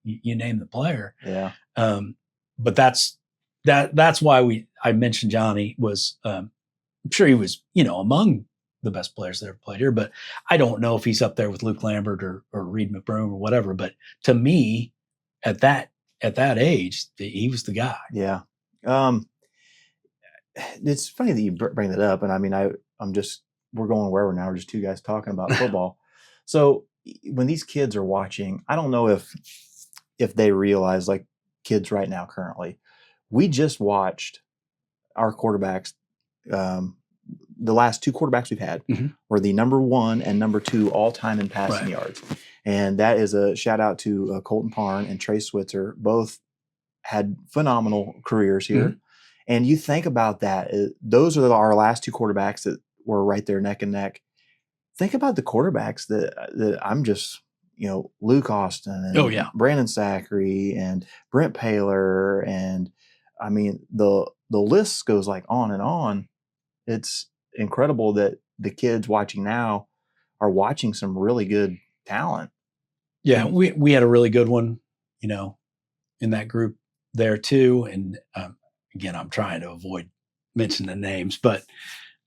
you name the player. Yeah. But that's why I mentioned Johnny was, I'm sure he was, among the best players that ever played here, but I don't know if he's up there with Luke Lambert or Reed McBroom or whatever. But to me, at that age, he was the guy. Yeah. It's funny that you bring that up. And I mean, we're going wherever now. We're just 2 guys talking about football. So when these kids are watching, I don't know if they realize, like kids right now currently, we just watched our quarterbacks. The last 2 quarterbacks we've had were the number 1 and number 2 all time in passing yards. And that is a shout out to Colton Parn and Trey Switzer. Both had phenomenal careers here. Mm-hmm. And you think about that. Those are our last 2 quarterbacks that were right there neck and neck. Think about the quarterbacks that I'm just, Luke Austin and Brandon Zachary and Brent Paler. And I mean, the list goes like on and on. It's incredible that the kids watching now are watching some really good talent. Yeah, we had a really good one, in that group there too. And again, I'm trying to avoid mentioning the names, but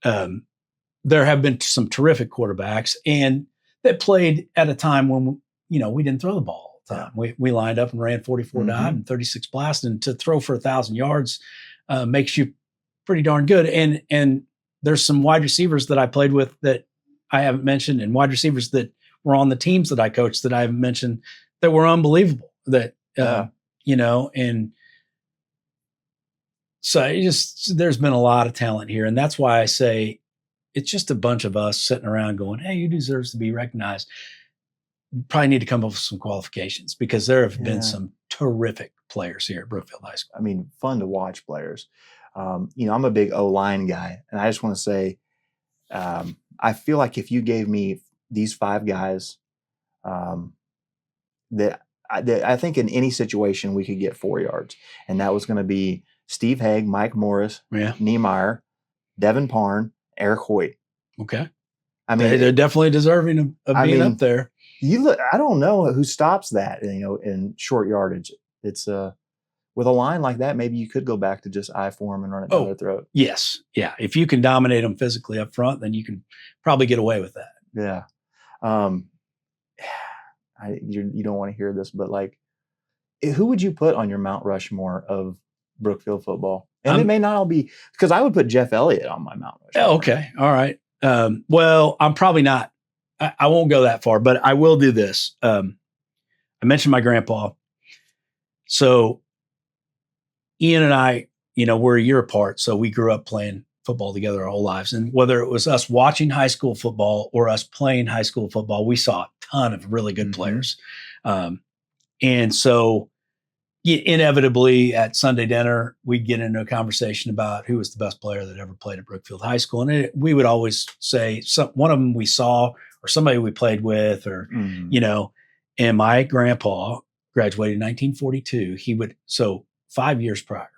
there have been some terrific quarterbacks and that played at a time when, we didn't throw the ball all the time. We lined up and ran 44 dive and 36 blast, and to throw for 1,000 yards makes you pretty darn good. And there's some wide receivers that I played with that I haven't mentioned, and wide receivers that were on the teams that I coached that I haven't mentioned that were unbelievable. That and so there's been a lot of talent here, and that's why I say it's just a bunch of us sitting around going, "Hey, you deserve to be recognized." Probably need to come up with some qualifications because there have been some terrific players here at Brookfield High School. I mean, fun to watch players. I'm a big O-line guy, and I just want to say, I feel like if you gave me these 5 guys, that I think in any situation we could get 4 yards, and that was going to be Steve Haig, Mike Morris, Niemeyer, Devin Parn, Eric Hoyt. Okay, I mean they're definitely deserving of being up there. I don't know who stops that, in short yardage. It's with a line like that, maybe you could go back to just eye form and run it down their throat. Yes. Yeah. If you can dominate them physically up front, then you can probably get away with that. Yeah. You don't want to hear this, but like, who would you put on your Mount Rushmore of Brookfield football? And it may not all be, because I would put Jeff Elliott on my Mount Rushmore. Oh, okay. All right. Well, I'm probably not. I won't go that far, but I will do this. I mentioned my grandpa. So Ian and I, we're a year apart. So we grew up playing football together our whole lives. And whether it was us watching high school football or us playing high school football, we saw a ton of really good players. And so inevitably at Sunday dinner, we'd get into a conversation about who was the best player that ever played at Brookfield High School. And we would always say one of them we saw or somebody we played with or, and my grandpa graduated in 1942. So 5 years prior,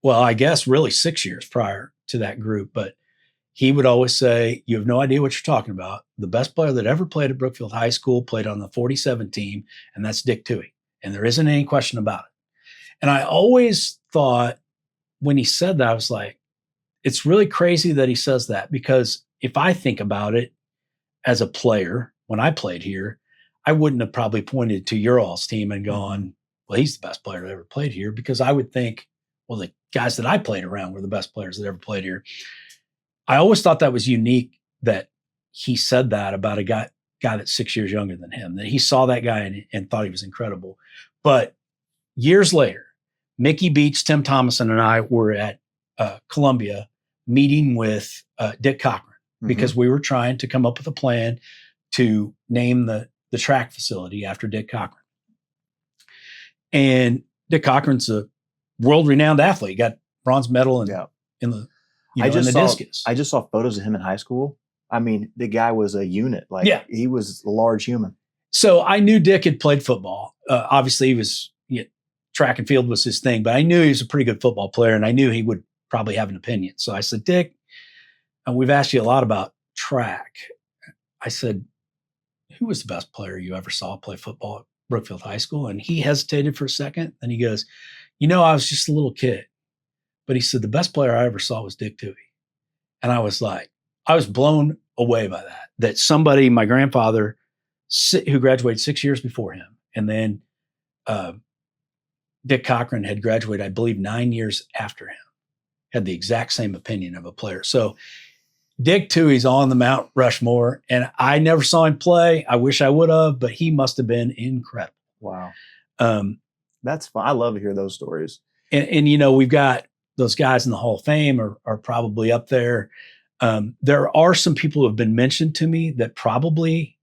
well, I guess really 6 years prior to that group, but he would always say, you have no idea what you're talking about. The best player that ever played at Brookfield High School played on the 47 team, and that's Dick Toohey. And there isn't any question about it. And I always thought when he said that, I was like, it's really crazy that he says that, because if I think about it as a player, when I played here, I wouldn't have probably pointed to your all's team and gone, well, he's the best player that ever played here, because I would think, well, the guys that I played around were the best players that ever played here. I always thought that was unique that he said that about a guy that's 6 years younger than him, that he saw that guy and thought he was incredible. But years later, Mickey Beach, Tim Thomason, and I were at Columbia meeting with Dick Cochran because we were trying to come up with a plan to name the track facility after Dick Cochran. And Dick Cochran's a world-renowned athlete. He got bronze medal in the in the discus. I just saw photos of him in high school. I mean, the guy was a unit. He was a large human. So I knew Dick had played football. Obviously, he was track and field was his thing, but I knew he was a pretty good football player, and I knew he would probably have an opinion. So I said, Dick, we've asked you a lot about track. I said, who was the best player you ever saw play football at Brookfield High School? And he hesitated for a second. Then he goes, I was just a little kid. But he said, the best player I ever saw was Dick Toohey. And I was blown away by that somebody, my grandfather, who graduated 6 years before him, and then Dick Cochran had graduated, I believe, 9 years after him, had the exact same opinion of a player. So Dick Toohey's on the Mount Rushmore, and I never saw him play. I wish I would have, but he must have been incredible. Wow. That's fun. I love to hear those stories. And we've got those guys in the Hall of Fame are probably up there. There are some people who have been mentioned to me that probably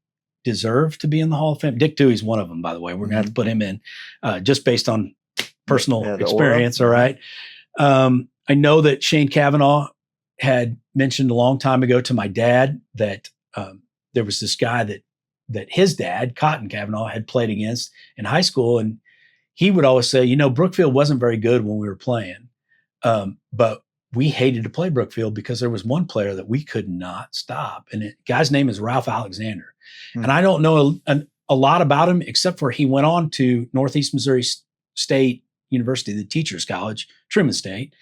deserve to be in the Hall of Fame. Dick Toohey's one of them, by the way. We're going to have to put him in just based on personal experience. All right. I know that Shane Kavanaugh had mentioned a long time ago to my dad that there was this guy that his dad, Cotton Kavanaugh, had played against in high school. And he would always say, Brookfield wasn't very good when we were playing. But we hated to play Brookfield because there was one player that we could not stop. And the guy's name is Ralph Alexander. And I don't know a lot about him, except for he went on to Northeast Missouri State University, the Teachers College, Truman State.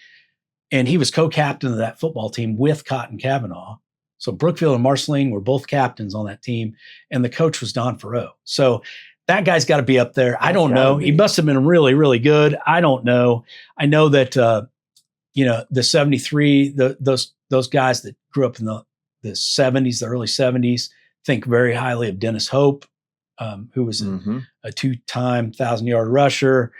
And he was co-captain of that football team with Cotton Kavanaugh. So Brookfield and Marceline were both captains on that team. And the coach was Don Farreau. So that guy's got to be up there. I don't know. He must have been really, really good. I don't know. I know that, the 73, those guys that grew up in the 70s, the early 70s, think very highly of Dennis Hope, who was a two-time 1,000-yard rusher.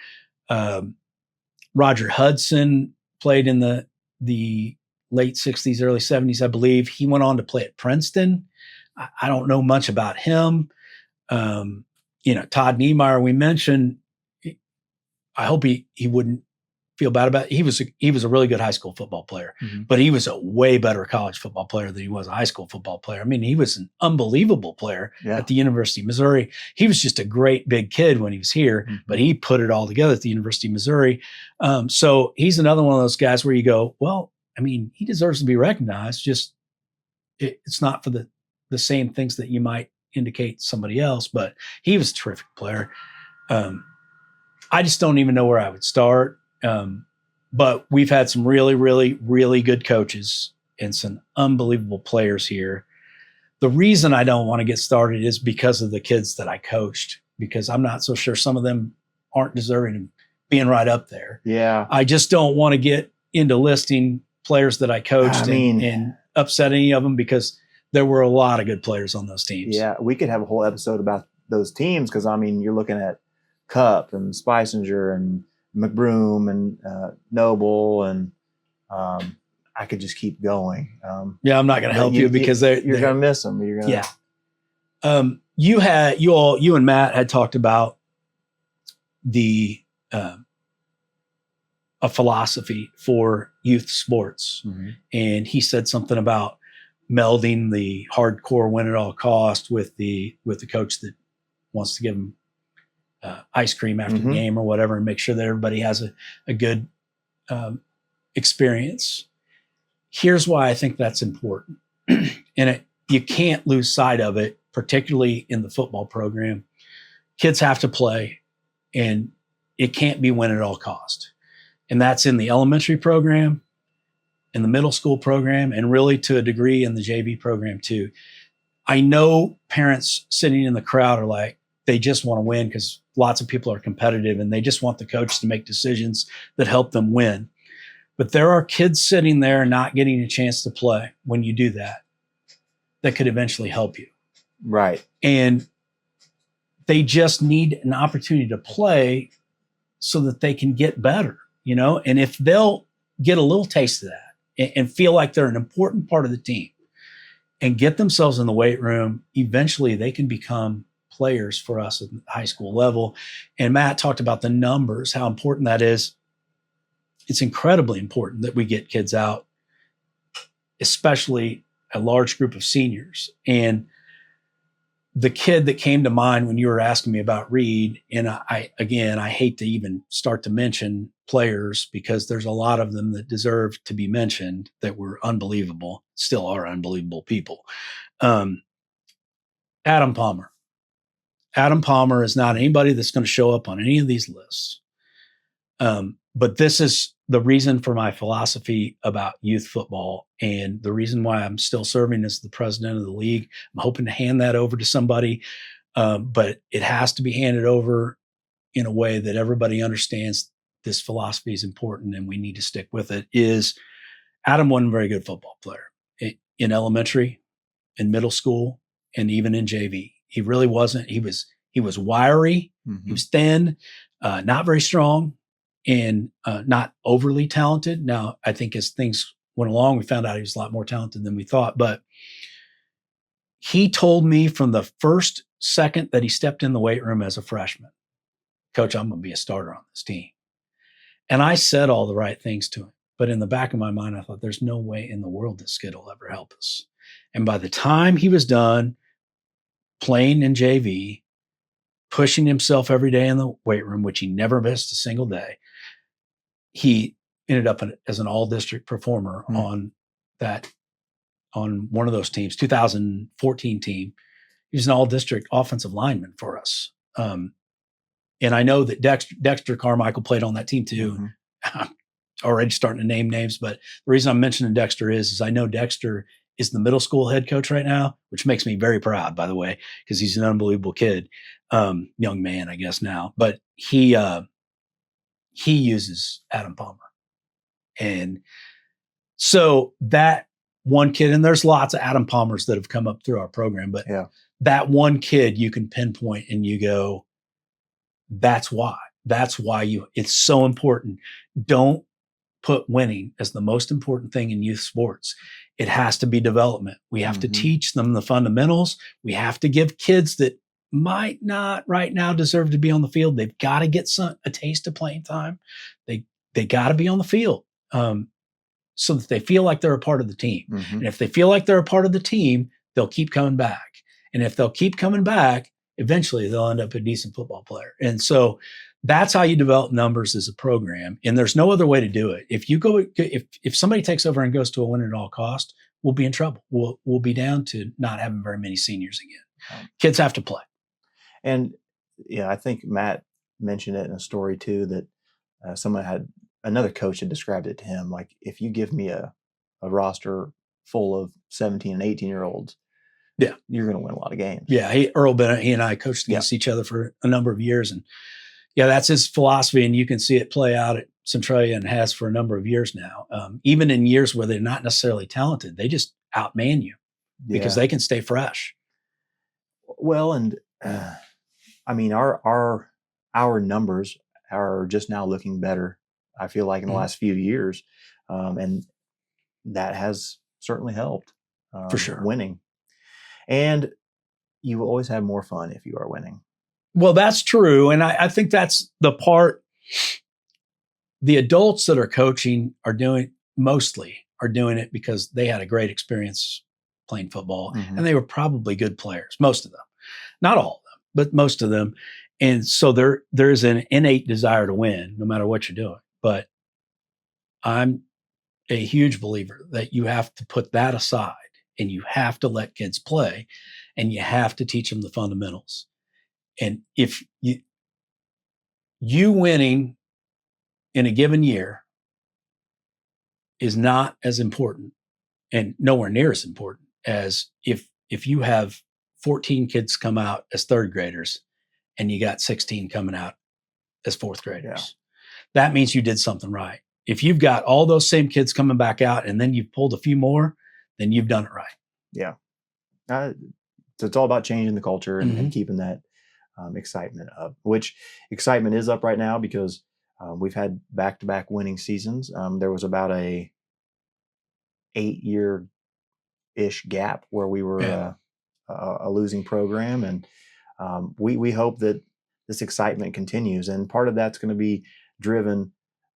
Roger Hudson played in the late 60s, early 70s, I believe. He went on to play at Princeton. I don't know much about him. Todd Niemeyer, we mentioned, I hope he wouldn't feel bad about it. He was a really good high school football player, but he was a way better college football player than he was a high school football player. I mean, he was an unbelievable player at the University of Missouri. He was just a great big kid when he was here, but he put it all together at the University of Missouri. So he's another one of those guys where you go, well, I mean, he deserves to be recognized. Just it's not for the same things that you might indicate somebody else, but he was a terrific player. I just don't even know where I would start. But we've had some really, really, really good coaches and some unbelievable players here. The reason I don't want to get started is because of the kids that I coached, because I'm not so sure some of them aren't deserving of being right up there. Yeah. I just don't want to get into listing players that I coached and upset any of them, because there were a lot of good players on those teams. Yeah. We could have a whole episode about those teams, because, I mean, you're looking at Cup and Spicinger and McBroom and Noble, and I could just keep going. I'm not going to help you because you're going to miss them. you and Matt had talked about the a philosophy for youth sports, and he said something about melding the hardcore win at all cost with the coach that wants to give them ice cream after the game or whatever, and make sure that everybody has a good experience. Here's why I think that's important, and you can't lose sight of it, particularly in the football program. Kids have to play, and it can't be win at all cost. And that's in the elementary program, in the middle school program, and really to a degree in the JV program too. I know parents sitting in the crowd are like, they just want to win because lots of people are competitive and they just want the coach to make decisions that help them win. But there are kids sitting there not getting a chance to play when you do that could eventually help you. Right. And they just need an opportunity to play so that they can get better, and if they'll get a little taste of that and feel like they're an important part of the team and get themselves in the weight room, eventually they can become players for us at the high school level. And Matt talked about the numbers, how important that is. It's incredibly important that we get kids out, especially a large group of seniors. And the kid that came to mind when you were asking me about Reed, and I hate to even start to mention players because there's a lot of them that deserve to be mentioned that were unbelievable, still are unbelievable people. Adam Palmer. Adam Palmer is not anybody that's going to show up on any of these lists. But this is the reason for my philosophy about youth football and the reason why I'm still serving as the president of the league. I'm hoping to hand that over to somebody, but it has to be handed over in a way that everybody understands this philosophy is important and we need to stick with it. Is Adam wasn't a very good football player in elementary, in middle school, and even in JV. He really wasn't. He was wiry. He was thin, not very strong, and not overly talented. Now, I think as things went along, we found out he was a lot more talented than we thought. But he told me from the first second that he stepped in the weight room as a freshman, Coach, I'm going to be a starter on this team. And I said all the right things to him. But in the back of my mind, I thought, there's no way in the world this kid will ever help us. And by the time he was done playing in JV, pushing himself every day in the weight room, which he never missed a single day, he ended up as an all-district performer on one of those teams, 2014 team. He was an all-district offensive lineman for us. And I know that Dexter Carmichael played on that team too. I'm already starting to name names, but the reason I'm mentioning Dexter is I know Dexter is the middle school head coach right now, which makes me very proud, by the way, because he's an unbelievable kid, young man, I guess now. But he uses Adam Palmer. And so that one kid, and there's lots of Adam Palmers that have come up through our program, but that one kid you can pinpoint and you go, that's why it's so important. Don't put winning as the most important thing in youth sports. It has to be development. We have to teach them the fundamentals. We have to give kids that might not right now deserve to be on the field. They've got to get a taste of playing time. They got to be on the field so that they feel like they're a part of the team. And if they feel like they're a part of the team, they'll keep coming back. And if they'll keep coming back, eventually they'll end up a decent football player. And so that's how you develop numbers as a program. And there's no other way to do it. If somebody takes over and goes to a win at all cost, we'll be in trouble. We'll be down to not having very many seniors again. Kids have to play. And I think Matt mentioned it in a story too, that another coach had described it to him. Like, if you give me a roster full of 17 and 18-year-olds, you're going to win a lot of games. Yeah. Earl Bennett, he and I coached against each other for a number of years. And that's his philosophy. And you can see it play out at Centralia and has for a number of years now. Even in years where they're not necessarily talented, they just outman you because they can stay fresh. Well, and I mean, our numbers are just now looking better, I feel like, in the last few years. And that has certainly helped for sure winning. And you will always have more fun if you are winning. Well, that's true. And I think that's the part the adults that are coaching are doing it because they had a great experience playing football and they were probably good players, most of them, not all of them, but most of them. And so there's an innate desire to win no matter what you're doing. But I'm a huge believer that you have to put that aside and you have to let kids play and you have to teach them the fundamentals. And if you winning in a given year is not as important and nowhere near as important as if you have 14 kids come out as third graders and you got 16 coming out as fourth graders. Yeah. That means you did something right. If you've got all those same kids coming back out and then you've pulled a few more, then you've done it right. Yeah. So it's all about changing the culture and keeping that excitement up, which excitement is up right now because we've had back-to-back winning seasons. There was about a 8-year-ish gap where we were a losing program. And we hope that this excitement continues. And part of that's going to be driven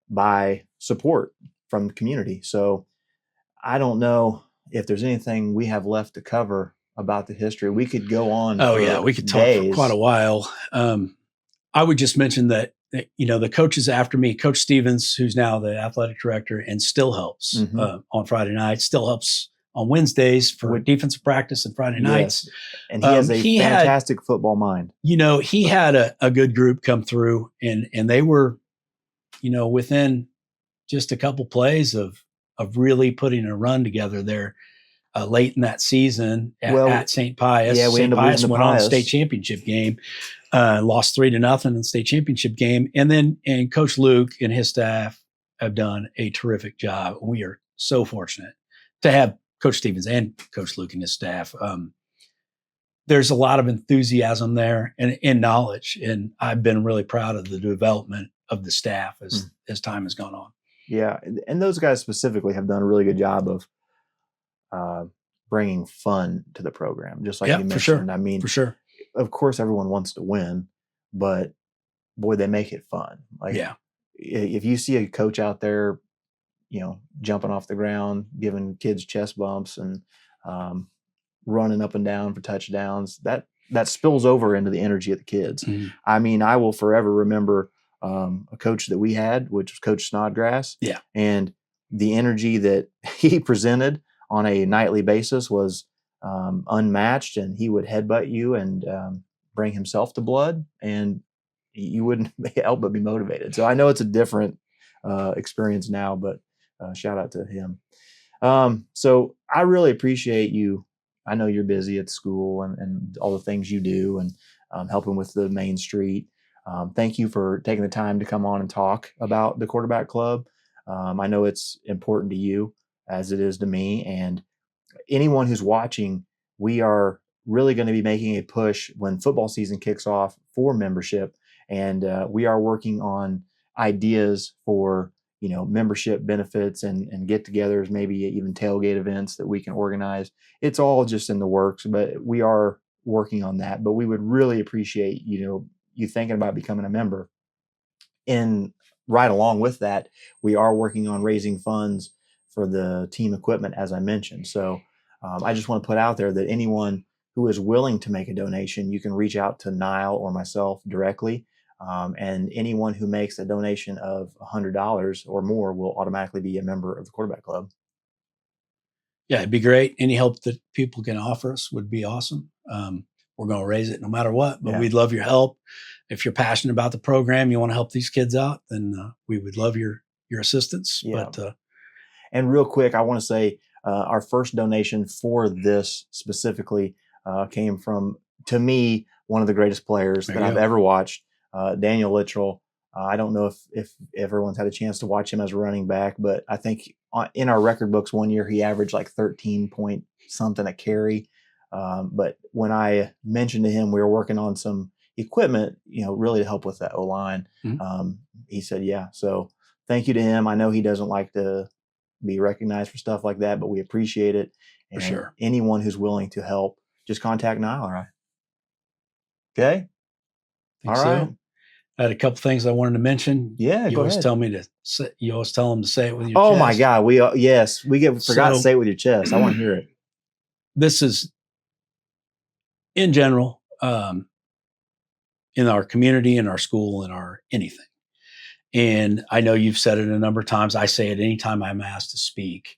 by support from the community. So I don't know if there's anything we have left to cover about the history. We could go on. Oh yeah, we could talk for quite a while. I would just mention that, the coaches after me, Coach Stevens, who's now the athletic director and still helps on Friday nights, still helps on Wednesdays for defensive practice and Friday nights. And he has a fantastic football mind. He had a good group come through and they were, within just a couple plays of really putting a run together there late in that season at St. Pius. Yeah, St. Pius went on the state championship game, lost 3-0 in the state championship game. And Coach Luke and his staff have done a terrific job. We are so fortunate to have Coach Stevens and Coach Luke and his staff. There's a lot of enthusiasm there and knowledge. And I've been really proud of the development of the staff as time has gone on. Yeah. And those guys specifically have done a really good job of bringing fun to the program, just like you mentioned. For sure. I mean, for sure. Of course, everyone wants to win, but boy, they make it fun. If you see a coach out there, jumping off the ground, giving kids chest bumps and running up and down for touchdowns, that spills over into the energy of the kids. Mm-hmm. I mean, I will forever remember a coach that we had, which was Coach Snodgrass. Yeah. And the energy that he presented on a nightly basis was unmatched, and he would headbutt you and bring himself to blood, and you wouldn't help but be motivated. So I know it's a different experience now, but shout out to him. So I really appreciate you. I know you're busy at school and all the things you do and helping with the Main Street. Thank you for taking the time to come on and talk about the Quarterback Club. I know it's important to you as it is to me, and anyone who's watching, we are really going to be making a push when football season kicks off for membership. And we are working on ideas for, membership benefits and get-togethers, maybe even tailgate events that we can organize. It's all just in the works, but we are working on that. But we would really appreciate, you thinking about becoming a member. And right along with that, we are working on raising funds for the team equipment, as I mentioned. So I just want to put out there that anyone who is willing to make a donation, you can reach out to Nile or myself directly. And anyone who makes a donation of $100 or more will automatically be a member of the Quarterback Club. Yeah, it'd be great. Any help that people can offer us would be awesome. We're going to raise it no matter what, but we'd love your help. If you're passionate about the program, you want to help these kids out, then we would love your assistance. Yeah. But and real quick, I want to say our first donation for this specifically came from, to me, one of the greatest players that I've ever watched, Daniel Littrell. I don't know if everyone's had a chance to watch him as a running back, but I think in our record books one year, he averaged like 13 point something a carry. But when I mentioned to him we were working on some equipment, really to help with that O-line, he said, yeah. So thank you to him. I know he doesn't like to be recognized for stuff like that, but we appreciate it. And for sure. Anyone who's willing to help, just contact Nile. All right. Okay. Think All so? right. I had a couple things I wanted to mention. Yeah, You go always ahead. tell me to say, you always tell them to say it with your Oh chest. my God. Yes, forgot to So- say it with your chest. I want to hear it. This is in general, in our community, in our school, in our anything. And I know you've said it a number of times. I say it anytime I'm asked to speak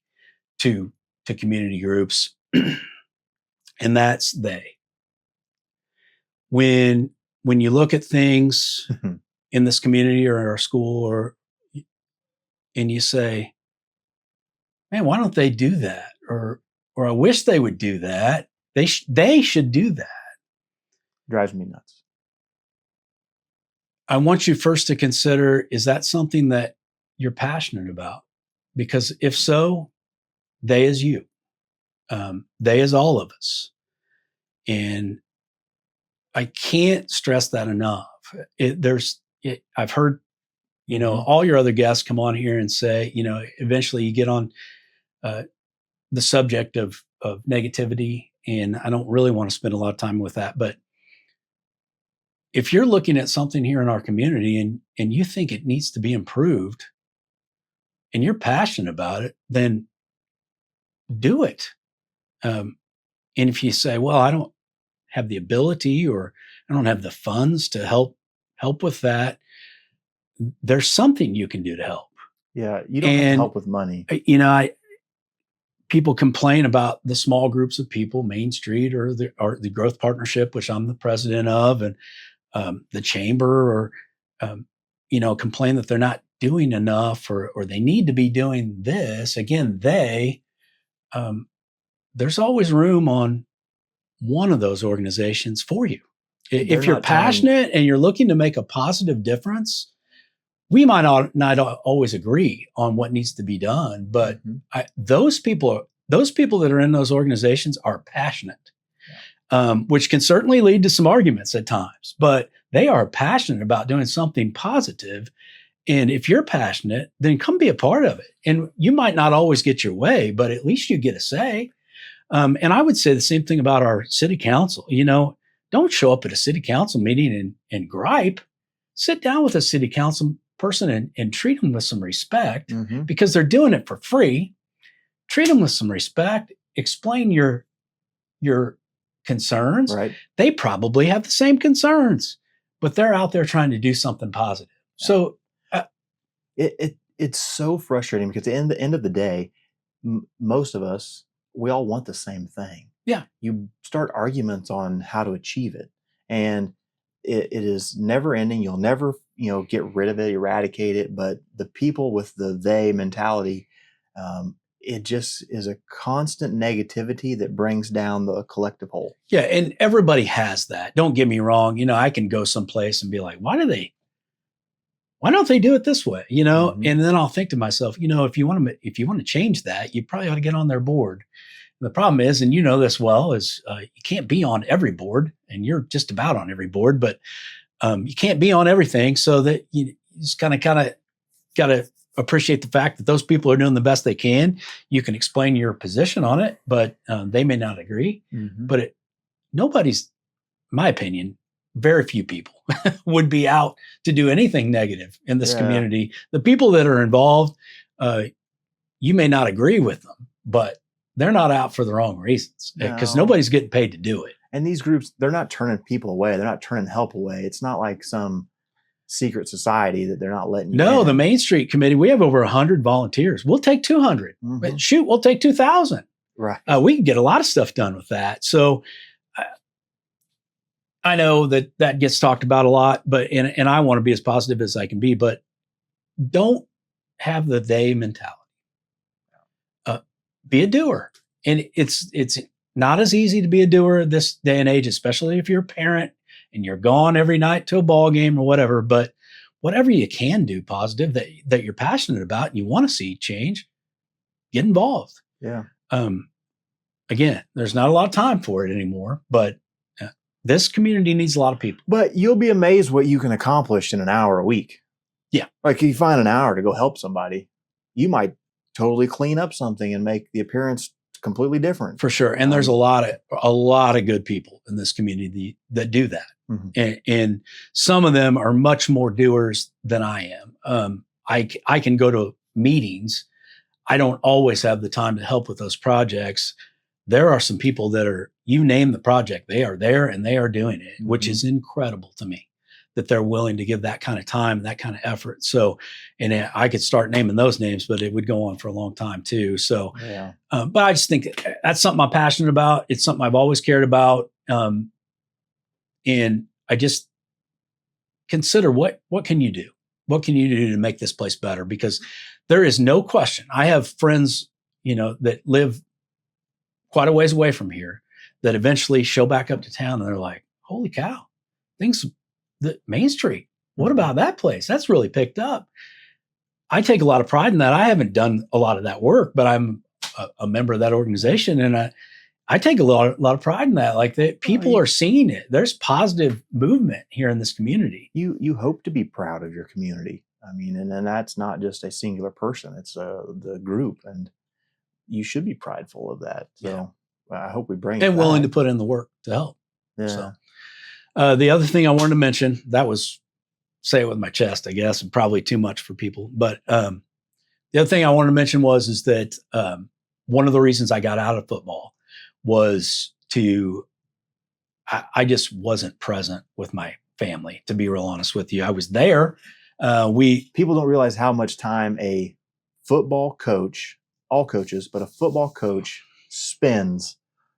to community groups, and that's they. When you look at things in this community or in our school, and you say, "Man, why don't they do that?" or "I wish they would do that." They should do that. Drives me nuts. I want you first to consider, is that something that you're passionate about? Because if so, they is you. They is all of us. And I can't stress that enough. I've heard, all your other guests come on here and say, eventually you get on the subject of negativity. And I don't really want to spend a lot of time with that. But if you're looking at something here in our community and you think it needs to be improved and you're passionate about it, then do it. And if you say, well, I don't have the ability or I don't have the funds to help with that, there's something you can do to help. Yeah, you don't have to help with money. People complain about the small groups of people, Main Street or the Growth Partnership, which I'm the president of, and the chamber, or complain that they're not doing enough, or they need to be doing this. Again, there's always room on one of those organizations for you. If you're passionate and you're looking to make a positive difference, we might not always agree on what needs to be done, but those people that are in those organizations are passionate, which can certainly lead to some arguments at times, but they are passionate about doing something positive. And if you're passionate, then come be a part of it. And you might not always get your way, but at least you get a say. And I would say the same thing about our city council. Don't show up at a city council meeting and gripe. Sit down with a city council person and treat them with some respect, because they're doing it for free. Treat them with some respect. Explain your concerns. Right. They probably have the same concerns, but they're out there trying to do something positive. Yeah. So it's so frustrating because at the end of the day, most of us, we all want the same thing. Yeah. You start arguments on how to achieve it, and it is never ending. You'll never, get rid of it, eradicate it. But the people with the they mentality, it just is a constant negativity that brings down the collective whole. Yeah. And everybody has that. Don't get me wrong. I can go someplace and be like, why don't they do it this way? And then I'll think to myself, if you want to change that, you probably ought to get on their board. And the problem is, and this well, is you can't be on every board, and you're just about on every board, but you can't be on everything. So that you just kind of got to appreciate the fact that those people are doing the best they can. You can explain your position on it, but they may not agree. But nobody's, in my opinion, very few people would be out to do anything negative in this community. The people that are involved, you may not agree with them, but they're not out for the wrong reasons, because nobody's getting paid to do it. And these groups, they're not turning people away. They're not turning help away. It's not like some secret society that they're not letting you in. The Main Street Committee, we have over 100 volunteers. We'll take 200. But shoot, we'll take 2,000. Right. We can get a lot of stuff done with that. So I know that gets talked about a lot, but and I want to be as positive as I can be, but don't have the they mentality. Be a doer. And it's not as easy to be a doer this day and age, especially if you're a parent and you're gone every night to a ball game or whatever. But whatever you can do positive that you're passionate about and you want to see change, get involved. Yeah. Again, there's not a lot of time for it anymore, but this community needs a lot of people. But you'll be amazed what you can accomplish in an hour a week. Yeah. Like if you find an hour to go help somebody, you might totally clean up something and make the appearance completely different. For sure. And there's a lot of good people in this community that do that. Mhm. And some of them are much more doers than I am. I can go to meetings. I don't always have the time to help with those projects. There are some people that are, you name the project, they are there and they are doing it, which is incredible to me that they're willing to give that kind of time and that kind of effort. So, and I could start naming those names, but it would go on for a long time too. So, Yeah. but I just think that's something I'm passionate about. It's something I've always cared about. And I just consider what can you do? What can you do to make this place better? Because there is no question. I have friends, that live quite a ways away from here that eventually show back up to town and they're like, holy cow, the Main Street. What about that place? That's really picked up. I take a lot of pride in that. I haven't done a lot of that work, but I'm a member of that organization. And I take a lot of pride in that. Like people are seeing it. There's positive movement here in this community. You hope to be proud of your community. I mean, and that's not just a singular person. It's the group, and you should be prideful of that. So I hope we bring and willing to put in the work to help. Yeah. So the other thing I wanted to mention, that was say it with my chest, I guess, and probably too much for people. But the other thing I wanted to mention is that one of the reasons I got out of football was I just wasn't present with my family, to be real honest with you. I was there. People don't realize how much time a football coach, all coaches, but a football coach spends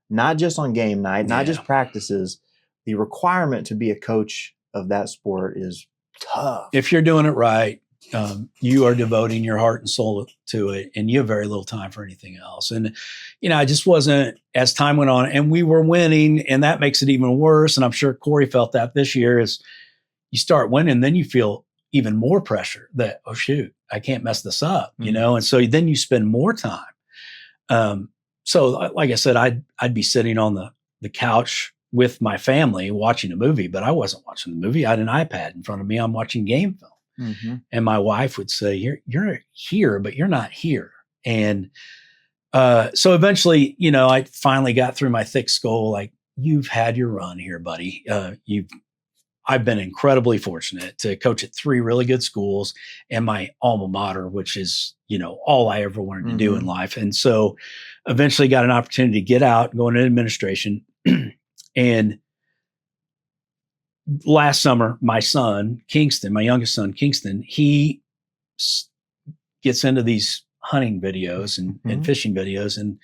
not just on game night, not just practices. The requirement to be a coach of that sport is tough. If you're doing it right, you are devoting your heart and soul to it, and you have very little time for anything else. And, I just wasn't, as time went on, and we were winning, and that makes it even worse. And I'm sure Corey felt that this year as you start winning, then you feel even more pressure that, oh shoot, I can't mess this up, and so then you spend more time. So like I said, I'd be sitting on the couch with my family watching a movie, but I wasn't watching the movie. I had an iPad in front of me. I'm watching game film. Mm-hmm. And my wife would say, you're here, but you're not here. And so eventually, I finally got through my thick skull, like, you've had your run here, buddy. I've been incredibly fortunate to coach at 3 really good schools and my alma mater, which is, all I ever wanted to do in life. And so eventually got an opportunity to get out, go into administration. And last summer, my son, Kingston, my youngest son, Kingston, he gets into these hunting videos and fishing videos. And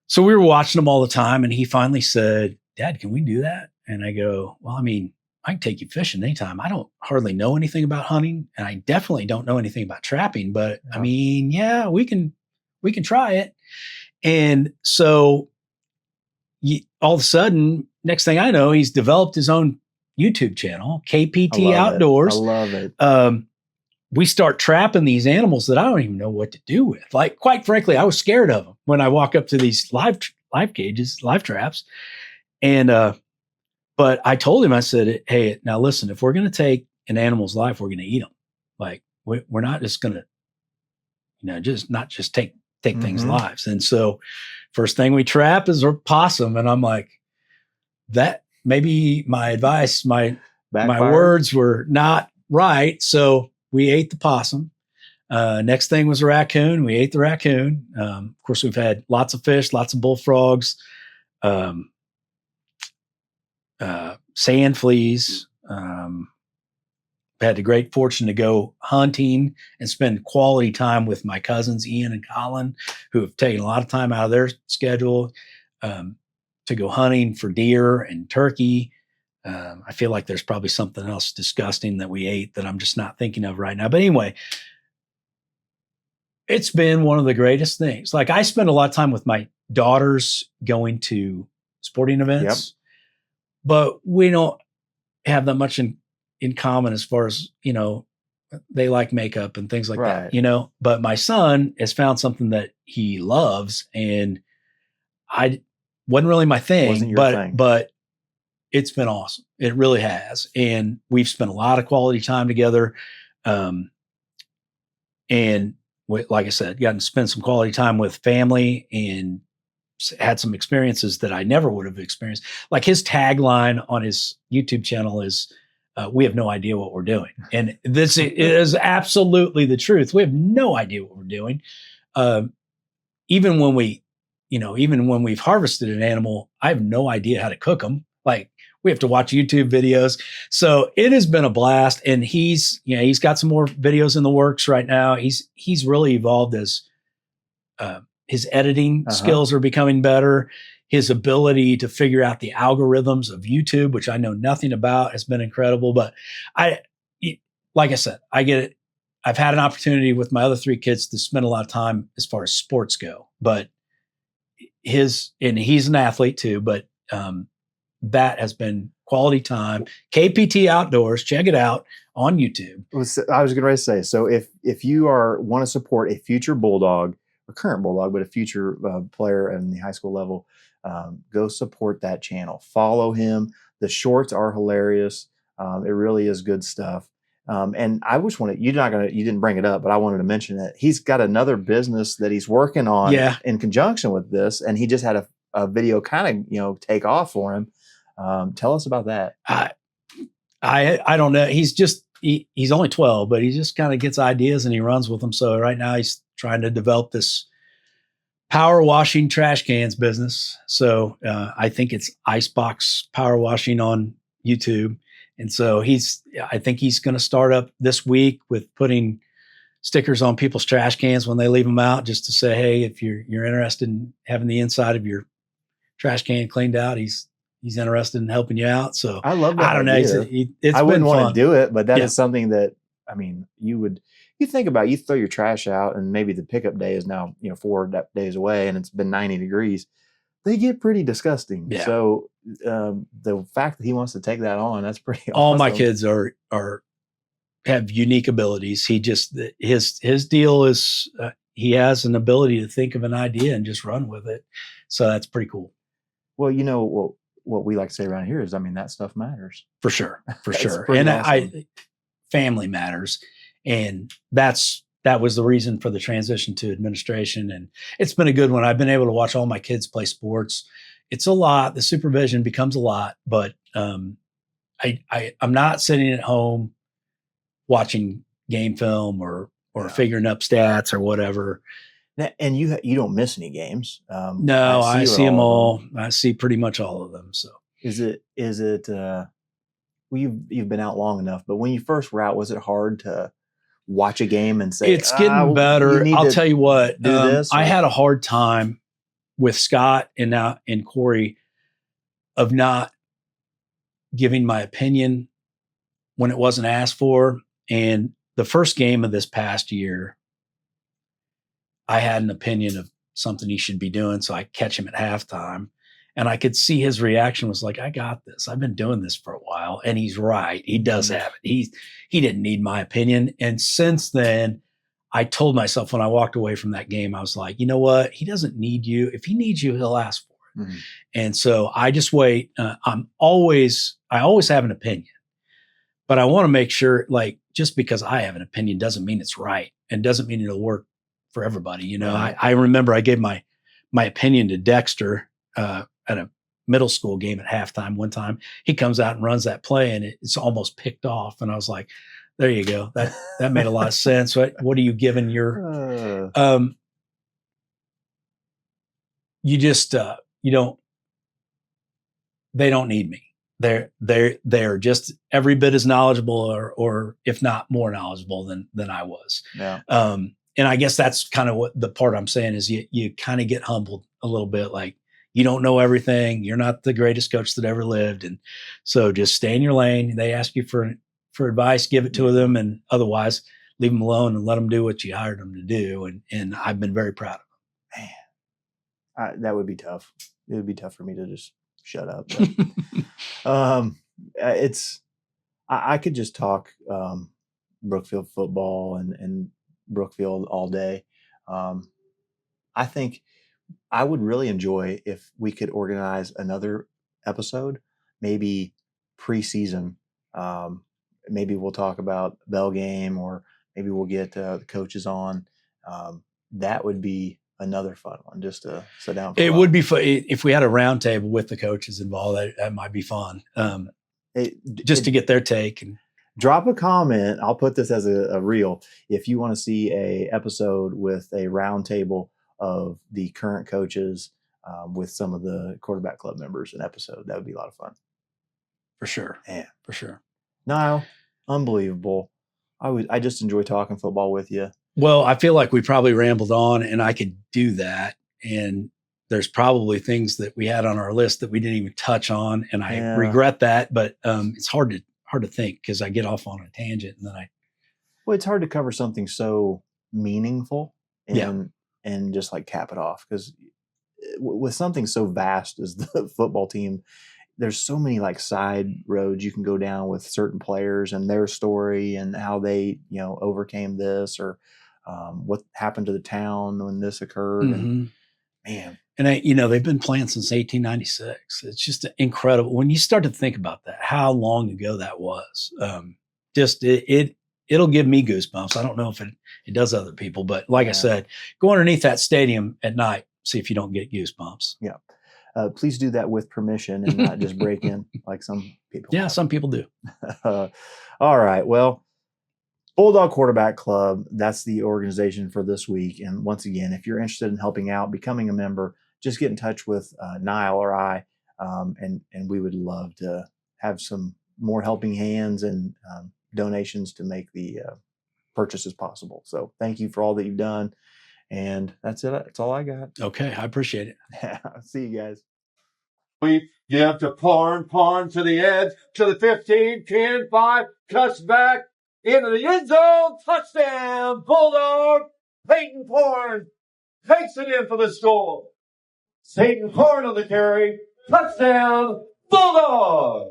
so we were watching them all the time. And he finally said, Dad, can we do that? And I go, well, I mean, I can take you fishing anytime. I don't hardly know anything about hunting, and I definitely don't know anything about trapping, but I mean, yeah, we can try it. And so all of a sudden, next thing I know, he's developed his own YouTube channel, KPT Outdoors. I love it. We start trapping these animals that I don't even know what to do with. Like, quite frankly, I was scared of them when I walk up to these live cages, live traps. And, but I told him, I said, hey, now listen, if we're going to take an animal's life, we're going to eat them. Like, we're not just going to, just take things lives. And so first thing we trap is a possum. And I'm like, that maybe my advice, my words were not right. So we ate the possum. Next thing was a raccoon. We ate the raccoon. Of course, we've had lots of fish, lots of bullfrogs, sand fleas. Had the great fortune to go hunting and spend quality time with my cousins, Ian and Colin, who have taken a lot of time out of their schedule to go hunting for deer and turkey. I feel like there's probably something else disgusting that we ate that I'm just not thinking of right now. But anyway, it's been one of the greatest things. Like, I spend a lot of time with my daughters going to sporting events, but we don't have that much in common as far as, they like makeup and things like that, but my son has found something that he loves, and I wasn't really my thing, but it's been awesome. It really has. And we've spent a lot of quality time together. And like I said, gotten to spend some quality time with family and had some experiences that I never would have experienced. Like his tagline on his YouTube channel is, we have no idea what we're doing. And this is absolutely the truth. We have no idea what we're doing. Even when we've harvested an animal, I have no idea how to cook them. Like we have to watch YouTube videos. So it has been a blast. And he's got some more videos in the works right now. He's really evolved as his editing skills are becoming better. His ability to figure out the algorithms of YouTube, which I know nothing about, has been incredible. But like I said, I get it. I've had an opportunity with my other 3 kids to spend a lot of time as far as sports go, but he's an athlete too, but that has been quality time. KPT Outdoors, check it out on YouTube. I was going to say, so if you want to support a future Bulldog, or current Bulldog, but a future player in the high school level, go support that channel. Follow him. The shorts are hilarious. It really is good stuff. And I wish you didn't bring it up, but I wanted to mention it. He's got another business that he's working on in conjunction with this, and he just had a video kind of take off for him. Tell us about that. I don't know. He's only 12, but he just kind of gets ideas and he runs with them. So right now he's trying to develop this power washing trash cans business. So I think it's Icebox Power Washing on YouTube. And so I think he's going to start up this week with putting stickers on people's trash cans when they leave them out, just to say, hey, if you're interested in having the inside of your trash can cleaned out, he's interested in helping you out. So I love that. I don't know. I wouldn't want to do it, but that is something that, you think about, you throw your trash out and maybe the pickup day is now, 4 days away and it's been 90 degrees. They get pretty disgusting. Yeah. So the fact that he wants to take that on, that's pretty awesome. All my kids have unique abilities. His deal is he has an ability to think of an idea and just run with it. So that's pretty cool. Well, what we like to say around here is, that stuff matters. For sure. For sure. And awesome. Family matters. And that was the reason for the transition to administration. And it's been a good one. I've been able to watch all my kids play sports. It's a lot. The supervision becomes a lot, but I'm not sitting at home watching game film or figuring up stats or whatever. And you don't miss any games. No, I see them all. I see pretty much all of them. So is it, well, you've been out long enough, but when you first were out, was it hard to watch a game and say, it's getting better? I'll tell you what, I had a hard time with Scott and Corey of not giving my opinion when it wasn't asked for. And the first game of this past year, I had an opinion of something he should be doing. So I catch him at halftime and I could see his reaction was like, I got this. I've been doing this for a while. And he's right. He does have it. He didn't need my opinion. And since then, I told myself when I walked away from that game, I was like, you know what? He doesn't need you. If he needs you, he'll ask for it. Mm-hmm. And so I just wait. I always have an opinion, but I want to make sure, like, just because I have an opinion doesn't mean it's right and doesn't mean it'll work for everybody. I remember I gave my opinion to Dexter at a middle school game at halftime one time. He comes out and runs that play and it's almost picked off. And I was like, there you go. That made a lot of sense. What are you giving your, you just, they don't need me. They're just every bit as knowledgeable or if not more knowledgeable than I was. Yeah. And I guess that's kind of what the part I'm saying is you kind of get humbled a little bit. Like, you don't know everything. You're not the greatest coach that ever lived. And so just stay in your lane. They ask you for advice, give it to them. And otherwise leave them alone and let them do what you hired them to do. And I've been very proud of them. Man, that would be tough. It would be tough for me to just shut up. But, I could just talk Brookfield football and Brookfield all day. I think I would really enjoy if we could organize another episode, maybe preseason. Maybe we'll talk about Bell game, or maybe we'll get the coaches on. That would be another fun one just to sit down. For It would be fun if we had a round table with the coaches involved. That might be fun. Just to get their take and drop a comment. I'll put this as a reel. If you want to see a episode with a round table of the current coaches with some of the quarterback club members, an episode, that would be a lot of fun. For sure. Yeah, for sure. Nile, unbelievable. I just enjoy talking football with you. Well, I feel like we probably rambled on, and I could do that. And there's probably things that we had on our list that we didn't even touch on, and I regret that. But it's hard to think because I get off on a tangent, and then Well, it's hard to cover something so meaningful and just like cap it off, because with something so vast as the football team, there's so many like side roads you can go down with certain players and their story and how they, overcame this, or what happened to the town when this occurred. And man. And they've been playing since 1896. It's just incredible when you start to think about that, how long ago that was. It'll give me goosebumps. I don't know if it does other people, but like I said, go underneath that stadium at night, see if you don't get goosebumps. Yeah. Please do that with permission and not just break in like some people. Yeah, some people do. All right. Well, Bulldog Quarterback Club, that's the organization for this week. And once again, if you're interested in helping out, becoming a member, just get in touch with Nile or I, and we would love to have some more helping hands and donations to make the purchases possible. So thank you for all that you've done. And that's it. That's all I got. Okay. I appreciate it. See you guys. We give to Porn to the edge, to the 15, 10, 5, cuts back into the end zone, touchdown, Bulldog. Peyton Porn takes it in for the score. Peyton Porn on the carry, touchdown, Bulldog.